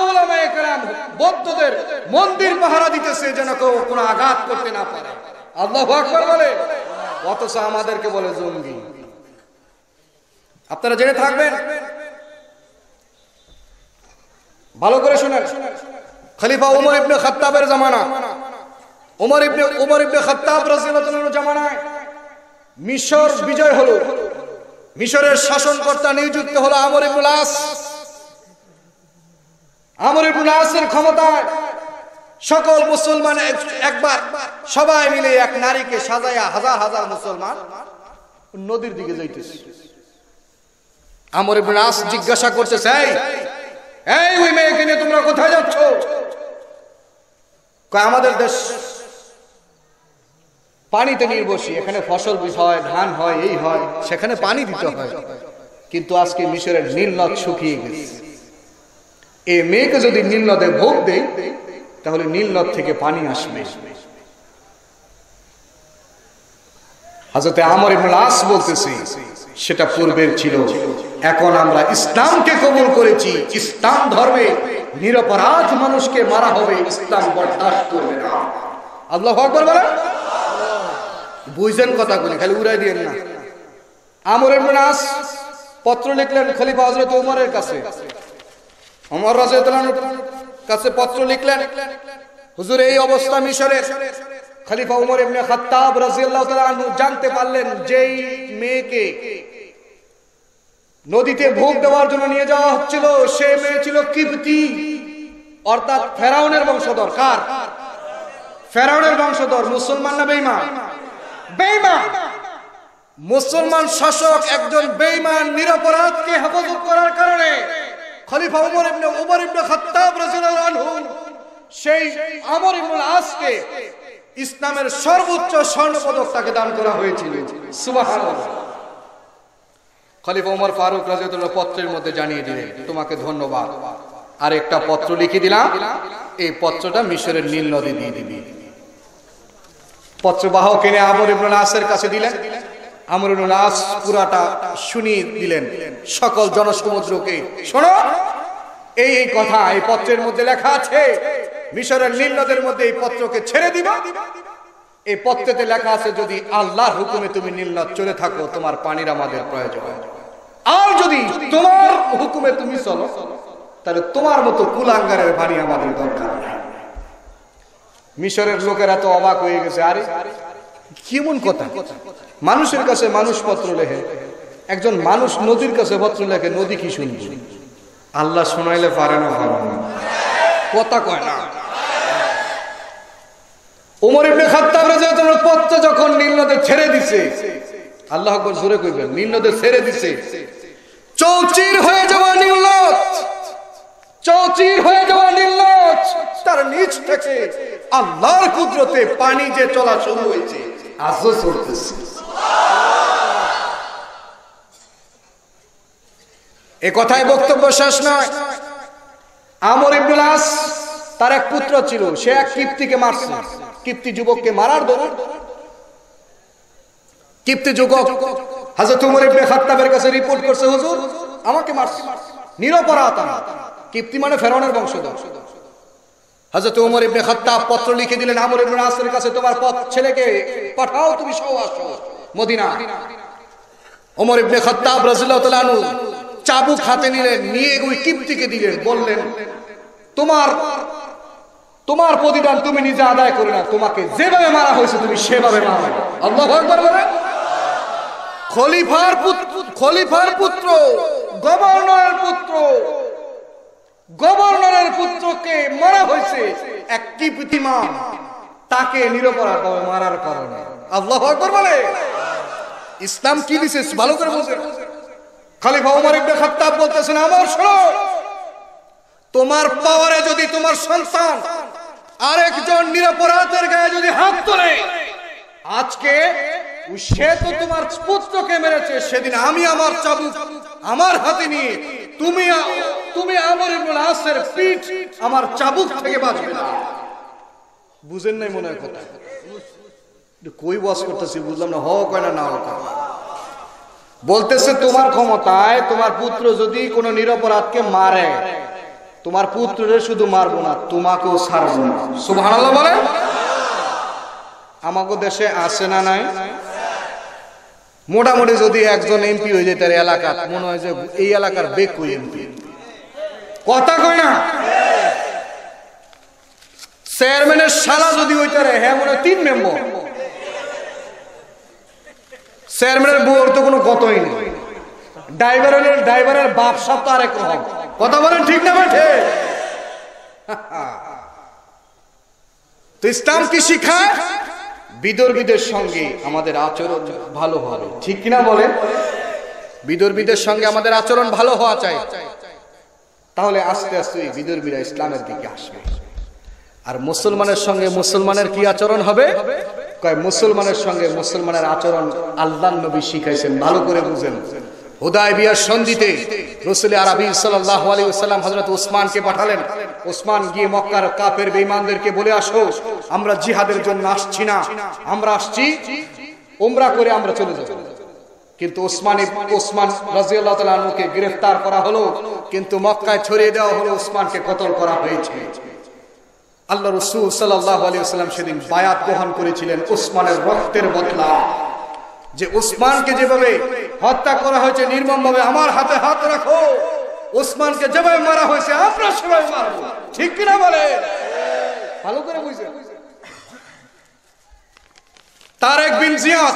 ওলামায়ে কেরাম বৌদ্ধদের মন্দির পাহারা দিতেছে, যেন কেউ কোনো আঘাত করতে না পারে। আল্লাহু আকবার বলে। অথচ আমাদেরকে বলে জঙ্গি। আপনারা জেনে থাকবেন, ভালো করে শুনেন, খলিফা উমর ইবনে খাত্তাবের জামানা, উমর ইবনে খাত্তাব রাদিয়াল্লাহু আনহু জামানায় মিশর বিজয় হলো। মিশরের শাসনকর্তা নিযুক্ত হলো আমর ইবনুল আস। আমর ইবনুল আসের ক্ষমতায় সকল মুসলমান একবার সবাই মিলে এক নারীকে সাজায়া হাজার হাজার মুসলমান নদীর দিকে যাইতেছে। আমর ইবনুল আস জিজ্ঞাসা করতেছে, এই ওই মেয়েকে নিয়ে তোমরা কোথায় যাচ্ছ? আমাদের দেশ পানিতে নির্ভরশীল, এখানে ফসল হয়, ধান হয়, এই হয়, সেখানে পানি দিতে হয়। কিন্তু আজকে মিশরের নীল নদ শুকিয়ে গেছে। এই মেয়েকে যদি নীল নদে ভোগ দেয়, তাহলে নীল নদ থেকে পানি আসবে। হযরতে আমর ইবনুল আস বলতেছে, সেটা পূর্বের ছিল, এখন আমরা ইসলামকে কবুল করেছি। ইসলাম ধর্মে নিরপরাধ মানুষকে মারা হবে, ইসলাম বরদাস্ত করবে না। আল্লাহু আকবার বলেন। বুঝছেন কথাগুলি, খালি উড়াই দিয়েন না। আমর ইবনুল আস পত্র লিখলেন খলিফা হযরত ওমরের কাছে। ওমর রাদিয়াল্লাহু আনহুর কাছে পত্র লিখলেন, হুজুর এই অবস্থা মিশরের। খলিফা ওমর ইবনে খাত্তাব রাদিয়াল্লাহু তাআলা আনহু জানতে পারলেন যেই মেয়েকে নদীতে ভোগ দেওয়ার জন্য নিয়ে যাওয়া হচ্ছিল, সে মেয়ে ছিল কিবতি, অর্থাৎ ফেরাউনের বংশধর। কার? ফেরাউনের বংশধর। মুসলমান না বেঈমান? বেঈমান। মুসলমান শাসক একজন বেঈমান নিরপরাধকে হেফাজত করার কারণে খলিফা ওমর ইবনে খাত্তাব রাদিয়াল্লাহু আনহু সেই আমর ইবনুল আসকে ইসলামের সর্বোচ্চ স্বর্ণপদক তাকে দান করা হয়েছিল। সুবহানাল্লাহ। খলিফা ওমর ফারুক রাদিয়াল্লাহু পত্রের মধ্যে জানিয়ে দিলেন, তোমাকে ধন্যবাদ, আর একটা পত্র লিখে দিলাম, এই পত্রটা মিশরের নীল নদে দিয়ে দিবি। পত্রবাহক এনে আমর ইবনুল আসের কাছে দিলেন। আমর ইবনুল আস পুরাটা শুনিয়ে দিলেন সকল জনসমুদ্রকে, শোনো এই কথা এই পত্রের মধ্যে লেখা আছে, মিশরের নীল নদের মধ্যে এই পত্রকে ছেড়ে দিবা। এই পত্রেতে লেখা আছে, যদি আল্লাহর হুকুমে তুমি নীল নদ চলে থাকো, তোমার পানির আমাদের প্রয়োজন। আর যদি তোমার হুকুমে তুমি চলো, তাহলে তোমার মতো কুলাঙ্গারের পানি আমাদের দরকার নাই। মিশরের লোকেরা তো অবাক হয়ে গেছে, আরে কেমন কথা, মানুষের কাছে মানুষ পত্র লেখে, একজন মানুষ নদীর কাছে পত্র লেখে, নদী কি শুনবে? আল্লাহ শোনাইলে পারে না, কথা কয় না। ওমর ইবনে খাত্তাব রাদিয়াল্লাহু আনহু পথটা যখন নীল নদে ছেড়ে দিছে, আল্লাহু আকবার জোরে কইবেন, নীল নদে ছেড়ে দিছে, চৌচির হয়ে যাওয়া নীল নদ, চৌচির হয়ে যাওয়া নীল নদ, তার নিচ থেকে আল্লাহর কুদরতে পানি যে চলা শুরু হয়েছে, আজও চলতেছে। এ কথায় বক্তব্য শেষ নয়। আমর ইবনুল আস, তার এক পুত্র ছিল, সে এক কিপ্তিকে মারছে। কিপ্তি যুবককে মারার দরুন কিপ্তি যুবক হযরত ওমর ইবনে খাত্তাবের কাছে রিপোর্ট করছে, হুজুর আমাকে মারছে, নিরপরাধ। কিপ্তি মানে ফেরাউনের বংশধর। হযরত ওমর ইবনে খাত্তাব পত্র লিখে দিলেন আমর ইবনুল আসের কাছে, তোমার ছেলেকে পাঠাও, তুমি সহ আসো মদিনা। ওমর ইবনে খাত্তাব রাদিয়াল্লাহু তাআলা আনহু চাবুক হাতে নিলেন, নিয়ে ওই কিপ্তিকে দিলেন, বললেন তোমার প্রতিদান তুমি নিজে আদায় করে না, তোমাকে যেভাবে মারা হয়েছে তুমি সেভাবে মারো। আল্লাহু আকবার বলেন। খলিফার পুত্র, গভর্নরের পুত্রকে মারা হয়েছে এক কিপ্তিমান, তাকে নিরপরাধ মারার কারণে। আল্লাহু আকবার বলে। ইসলাম কি দিছে ভালো করে বুঝেন। খলিফা ওমর ইবনে খাত্তাব বলতেছেন, আমার শোনো, তোমার পাওয়ারে যদি তোমার সন্তান আরেকজন নিরপরাধের গায়ে যদি হাত তোলে, আজকে সে তো তোমার পুত্রকে মেরেছে, সেদিন আমি আমার চাবুক আমার হাতে নিয়ে তুমি আমর ইবনুল আসের পিঠ আমার চাবুক থেকে বাঁচবে না। বুঝেন নাই মনে হয় কথা? কই ওয়াজ করতেছি বুঝলাম না, হও কয় না, না হোক। বলতেছে তোমার ক্ষমতায় তোমার পুত্র যদি কোনো নিরপরাধকে মারে, তোমার পুত্রের শুধু মারবো না, তোমাকেও ছাড়বো না। সুবহানাল্লাহ বলে। আমাকে দেশে আসে না নাই, মোটামুটি যদি একজন এমপি হয়ে যায় তার এলাকা, মনে হয় যে এই এলাকার বেকু এমপি, কথা কয় না। চেয়ারম্যানের শালা যদি হইতারে, হ্যাঁ মনে হয় 3 মেম্বার। চেয়ারম্যানের বউর তো কোনো কথাই নেই, ড্রাইভারের বাপ সাপ তো আরেক রকম, কথা বলেন ঠিক না বেঠে? তো ইসলাম কি শিখায়? বিদর্মীদের সঙ্গে আমাদের আচরণ ভালো হবে, ঠিক কিনা বলেন? বিদর্মীদের সঙ্গে আমাদের আচরণ ভালো হওয়া চাই, তাহলে আস্তে আস্তে বিদর্মীরা ইসলামের দিকে আসবে। আর মুসলমানের সঙ্গে মুসলমানের কি আচরণ হবে? কয় মুসলমানের সঙ্গে মুসলমানের আচরণ আল্লাহর নবী শিখাইছেন, ভালো করে বুঝেন। হুদায়বিয়ার সন্ধিতে রাসূল আরবি সাল্লাল্লাহু আলাইহি ওয়াসাল্লাম হযরত ওসমানকে পাঠালেন। ওসমান গিয়ে মক্কার কাফের বেঈমানদেরকে বলে আসো, আমরা জিহাদের জন্য আসছি না, আমরা আসছি উমরা করে আমরা চলে যাব। কিন্তু ওসমান রাদিয়াল্লাহু তাআলা আনহুকে গ্রেফতার করা হলো, কিন্তু মক্কায় ছড়িয়ে দেওয়া হলো, ওসমানকে কতল করা হয়েছে। আল্লাহ রাসূল সাল্লাল্লাহু আলাইহি ওয়াসাল্লাম সেদিন বায়াত গ্রহণ করেছিলেন ওসমানের রক্তের বদলা, যে ওসমানকে যেভাবে হত্যা করা হয়েছে নির্মমভাবে, আমার হাতে হাত রাখো, ওসমানকে যেভাবে মারা হয়েছে আমরা সেভাবে মারবো, ঠিক কিনা বলে? ভালো করে বুঝেন। তারেক বিন জিয়াদ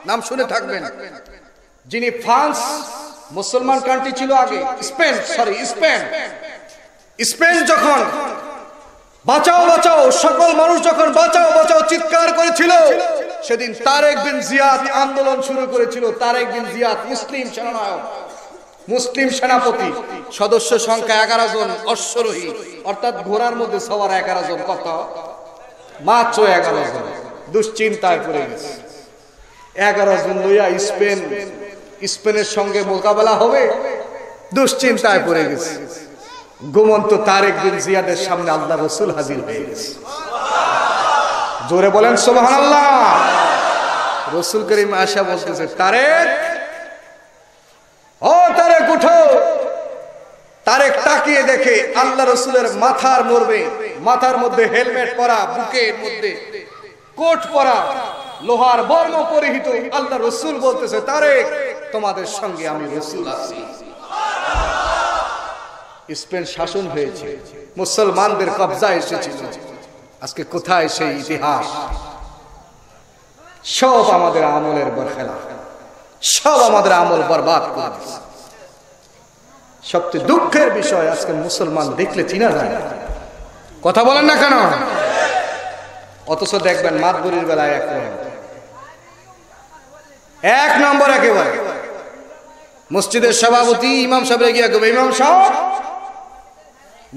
নাম শুনে থাকবেন, যিনি ফ্রান্স মুসলমান কান্ট্রি ছিল আগে, স্পেন যখন বাঁচাও বাঁচাও, সকল মানুষ যখন বাঁচাও বাঁচাও চিৎকার করেছিল, সেদিন তারেক বিন জিয়াদ আন্দোলন শুরু করেছিল। তারেক বিন জিয়াদ মুসলিম সেনানায়ক, মুসলিম সেনাপতি, সদস্য সংখ্যা 11 জন, অশ্বরোহী অর্থাৎ ঘোড়ার মধ্যে সওয়ার 11 জন, কত মাত্র 11 জন। দুশ্চিন্তায় পড়ে গেছে, 11 জন লইয়া স্পেনের সঙ্গে মোকাবেলা হবে, দুশ্চিন্তায় পড়ে গেছে। ঘুমন্ত তারেক বিন জিয়াদের সামনে আল্লাহ রাসূল হাজির হয়ে গেছে। জোরে বলেন সুবহানাল্লাহ। রাসূল করিম আয়েশা বলতেছে, তারেক, ও তারেক উঠো। তারেক তাকিয়ে দেখে আল্লাহ রাসূলের মাথার মধ্যে হেলমেট পরা, বুকের মধ্যে কোট পরা, লোহার বর্ম পরিহিত আল্লাহ রাসূল বলতেছে, তারেক তোমাদের সঙ্গে আমি রাসূল আছি। স্পেন শাসন হয়েছে, মুসলমানদের কবজায় এসেছিল। আজকে কোথায় সেই ইতিহাস? সব আমাদের আমলের বরখেলাফ, সব আমাদের আমল বরবাদ করে দিয়েছে, সবচেয়ে দুঃখের বিষয় আজকে মুসলমান দেখলে চিনা যায় না। কথা বলেন না কেন? অথচ দেখবেন মাতবরির বেলায় এক নম্বর একেবারে মসজিদের সভাপতি ইমাম সাহেব গিয়া কবে, ইমাম সাহেব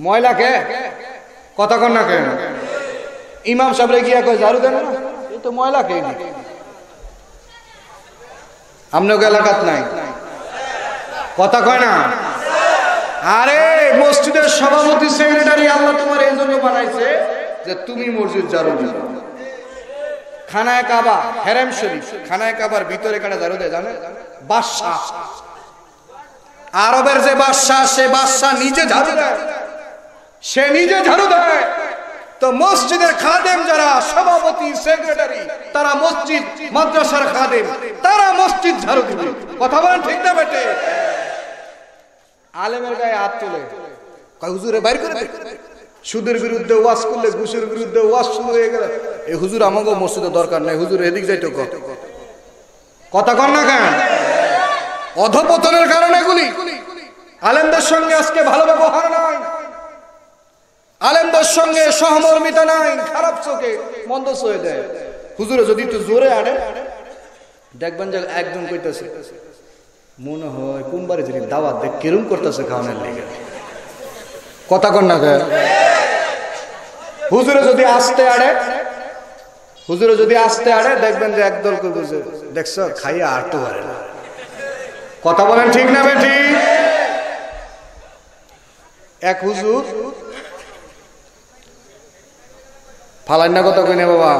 ময়লাকে কথা কন না কেন? ইমাম সাহেব গিয়া কয় ঝাড়ু দেন না, এই তো ময়লা কে আপনাকে এলাকাত নাই, কথা কয় না। আরে মসজিদের সভাপতি সেক্রেটারি আল্লাহ তোমার এই জন্য বানাইছে যে তুমি মসজিদ ঝাড়ু দিবে। খানায় কাবা হেরেম শরীফ, খানায় কাবার ভিতরে কাটা ঝাড়ু দেয় জানে? বাদশাহ, আরবের যে বাদশাহ, সে বাদশাহ নিজে ঝাড়ু দেয়, সে নিজে ঝাড়ু দেয়। তো মসজিদের খাদেম যারা সভাপতি সেক্রেটারি, তারা মসজিদ মাদ্রাসার খাদেম, তারা মসজিদ ঝাড়ু দিবে। কথা বলেন ঠিক না বেটে? আলেমের গায়ে হাত তোলে, কয় হুজুরে বাইর করে দে। সুদের বিরুদ্ধে ওয়াজ করলে, ঘুষের বিরুদ্ধে ওয়াজ শুরু হয়ে গেলে, এই হুজুর আমাকে মসজিদের দরকার নাই, হুজুর এদিক যাইতো কথা কন না কেন? অধপতনের কারণে এগুলি। আলেমদের সঙ্গে আজকে ভালো ব্যবহার নাই, আলেমদের সঙ্গে সহমর্মিতা নাই, খারাপ চোখে মন্দ চোখে দেয়। হুজুরে যদি একটু জোরে আনে দেখবেন যে একজন কইতেছে মনে হয় কোন বাড়ি যদি দাওয়াত দেখ কেরম করতেছে খাওয়ানোর লেগে। কথা কন না কেন? হুজুরে যদি আসতে আড়ে, হুজুরে যদি আসতে আড়ে দেখবেন যে একদল কইছে দেখছো খাইয়া আটতে পারে না। কথা বলেন ঠিক না বেঠি? এক হুজুর ফালাই না কথা কই না বাবা,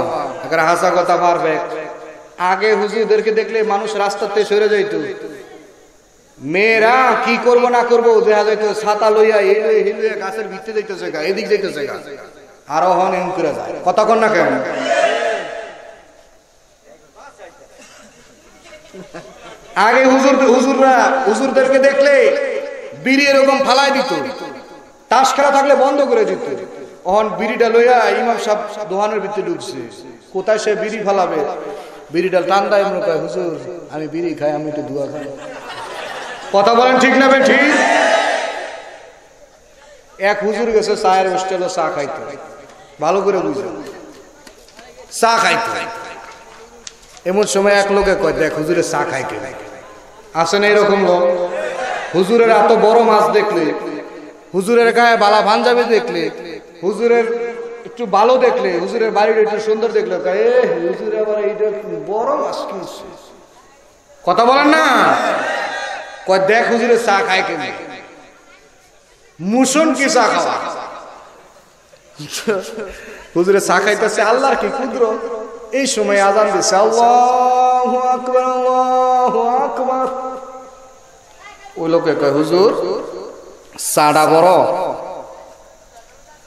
এখানে হাসা কথা পারবে। আগে হুজুরদেরকে দেখলে মানুষ রাস্তাতে সরে যাইত, মেয়েরা কি করব না করবো দেখা যাইত ছাতা লইয়া এই লইয়া এই লইয়া গাছের ভিতরে যাইতেছে গা, এদিক যাইতেছে গা, আরো হন এম করে যায়। কথা কন না কেন? আগে হুজুরদেরকে দেখলে বিড়ি এরকম ফালাই দিত, তাস খেলা থাকলে বন্ধ করে দিত। অহন বিড়িটা লইয়া ইমাম সাহেব দোকানের ভিতরে ঢুকছে, কোথায় সে বিড়ি ফালাবে, বিড়িটা টান দেয়, মনে কয় হুজুর আমি বিড়ি খাই, আমি একটু দুয়া খাই। কথা বলেন ঠিক না বেঠি? এক হুজুর গেছে চায়ের হোস্টেলে চা খাইতে, ভালো করে বুঝে চা খাইতে। এমন সময় এক লোকে কয় দেখ হুজুরে চা খাই কে, আসেন এরকম লোক। হুজুরের এত বড় মাছ দেখলে, হুজুরের গায়ে বালা পাঞ্জাবি দেখলে, হুজুরের একটু ভালো দেখলে, হুজুরের বাড়িটা একটু সুন্দর দেখলে হুজুর আবার এইটা বড় মাছ কিনছে। কথা বলেন না? কয় দেখ হুজুরে চা খায় কেন, মুসন কি চা খাওয়া। হুজুরে চা খাইতেছে, আল্লাহর কি কুদরত। এই সময় আজান দিছে, আল্লাহু আকবার আল্লাহু আকবার। ওই লোকে কয় হুজুর চাটা বড়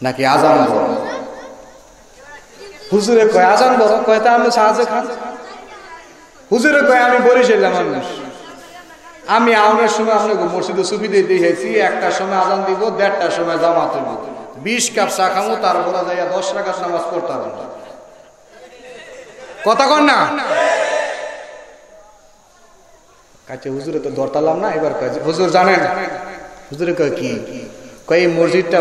নাকি আজান বড়? হুজুরে কয় আজান বড়। কয় তা আমি সাহায্য খান। হুজুরে কয় আমি বরিশালের মানুষ, আমি আউনের সময় আপনাকে মসজিদে সুবিধে দিয়েছি, একটার সময় আজান দিব, 1:30টার সময় জামাত হইব, 20 কাপ চা খামো, তারপরে যাইয়া 10 রাকাত নামাজ পড়তে হবে। কথা কন না? কাছে হুজুরে তো ধরতালাম না। এবার হুজুর জানেন, হুজুরে কয় কি? কয় এই মসজিদটা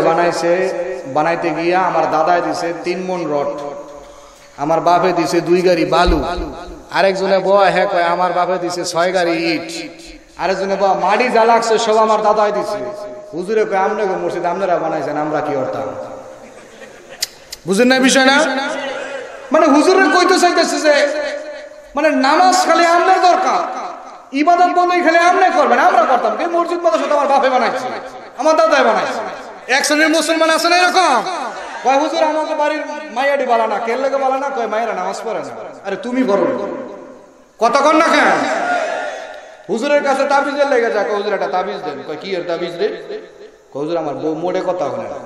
বানাইতে গিয়া আমার দাদায় দিছে 3 মণ রড, আমার বাপে দিছে 2 গাড়ি বালু, আরেকজনে বয় হ্যাঁ কয় আমার বাপে দিছে 6 গাড়ি ইট, আরেকজনে বয় মাটি যা লাগছে সব আমার দাদায় দিছে। হুজুরে কয় আপনাকে মসজিদ আপনারা বানাইছেন, আমরা কি করতাম? বুঝেন না বিষয় না? মানে হুজুরের কইতে চাইতেছে যে মানে নামাজ খালি আপনার দরকার, ইবাদত বন্ধ খালি আপনি করবেন, আমরা করতাম কি? মসজিদ মাদ্রাসা তো আমার বাপে বানাইছে, আমার দাদাই বানাইছে। এক শ্রেণীর মুসলমান আছে না এরকম, কয় হুজুর আমাকে বাড়ির মাইয়াডি বালা না, কেন লেগে বালা না? কয় মায়েরা নামাজ পড়ে না। আরে তুমি বড় কথা কন না কেন? হুজুরের কাছে তাবিজের লেগে যায়, হুজুর একটা তাবিজ দেন। কয় কি এর তাবিজ রে? হুজুর আমার বউ মোড়ে কথা হয় না,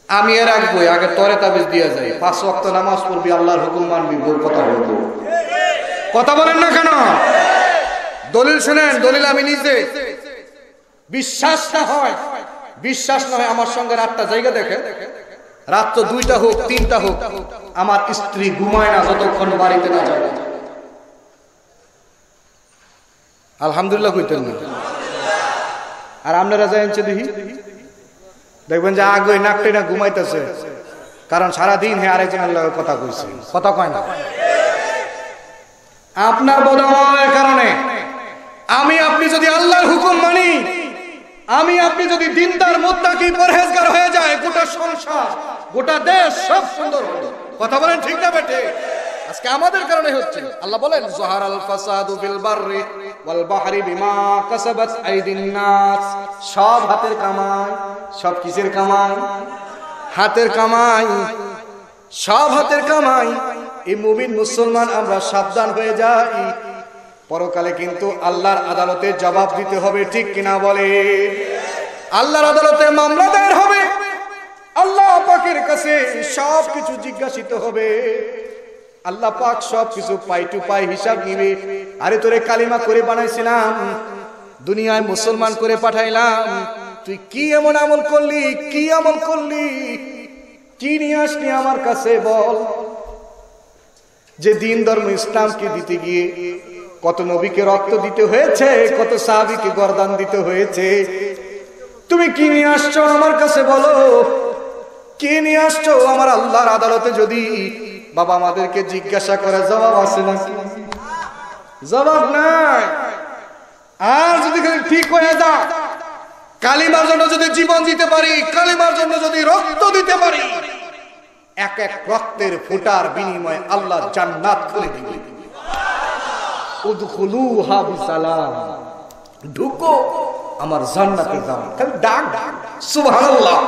আমি এর রাখবো, আগে তরে তাবিজ দিয়ে যাই, 5 ওয়াক্ত নামাজ পড়বি, আল্লাহর হুকুম মানবি, বউর কথা বলবো। কথা বলেন না কেন? দলিল শুনেন, দলিল আমি নিজে। বিশ্বাস না হয়, বিশ্বাস না হয় আমার সঙ্গে রাতটা জায়গা দেখে, রাত তো 2টা হোক 3টা হোক, আমার স্ত্রী ঘুমায় না যতক্ষণ বাড়িতে না যাবে। আলহামদুলিল্লাহ কইতেন না? আর আপনারা যাইছে দেখি দেখবেন যে আগে নাকটে না ঘুমাইতেছে, কারণ সারাদিন হে আরেকজনের লগে কথা কইছে, কথা কয় না। আপনার বদমায়ের কারণে আমি আপনি যদি আল্লাহর হুকুম মানি, আমি আপনি যদি দিনদার মুত্তাকি পরহেজগার হয়ে যায়, গোটা সংসার গোটা দেশ সব সুন্দর হবে। কথা বলেন ঠিক না বেটে? আজকে আমাদের কারণে হচ্ছে। আল্লাহ বলেন যাহারাল ফাসাদু ফিল বাররি ওয়াল বাহরি বিমা কাসাবাত আইদিন নাস। সব হাতের কামাই। সব কিসের কামাই? হাতের কামাই। সব হাতের কামাই। এই মুমিন মুসলমান আমরা সাবধান হয়ে যাই, পরকালে কিন্তু আল্লাহর আদালতে জবাব দিতে হবে, ঠিক কিনা বলে? আল্লাহর আদালতে মামলা দায়ের হবে, আল্লাহ পাকের কাছে সবকিছু জিজ্ঞাসিত হবে। আল্লাহ পাক সবকিছু পাই টু পাই হিসাব নিবে। আরে তোরে কালিমা করে বানাইছিলাম, দুনিয়ায় মুসলমান করে পাঠাইলাম, তুই কি এমন আমল করলি, কি আমল করলি, কি নিয়ে আসলি আমার কাছে বল। যে দিন ধর্ম ইসলামকে দিতে গিয়ে কত নবীকে রক্ত দিতে হয়েছে, কত সাহাবীকে গর্দান দিতে হয়েছে, তুমি কি নিয়ে আসছো আমার কাছে বলো, কি নিয়ে আসছো? আমার আল্লাহর আদালতে যদি বাবা আমাদেরকে জিজ্ঞাসা করে, জবাব আছে নাকি? জবাব নাই। আর যদি ঠিক হয়ে যা, কালিমার জন্য যদি জীবন দিতে পারি, কালিমার জন্য যদি রক্ত দিতে পারি, এক এক রক্তের ফোঁটার বিনিময়ে আল্লাহ জান্নাত খুলে দিবে। উদখুলুহা বিসালাম, ঢুকো আমার জান্নাতে যাও। খালি ডাক, সুবহানাল্লাহ।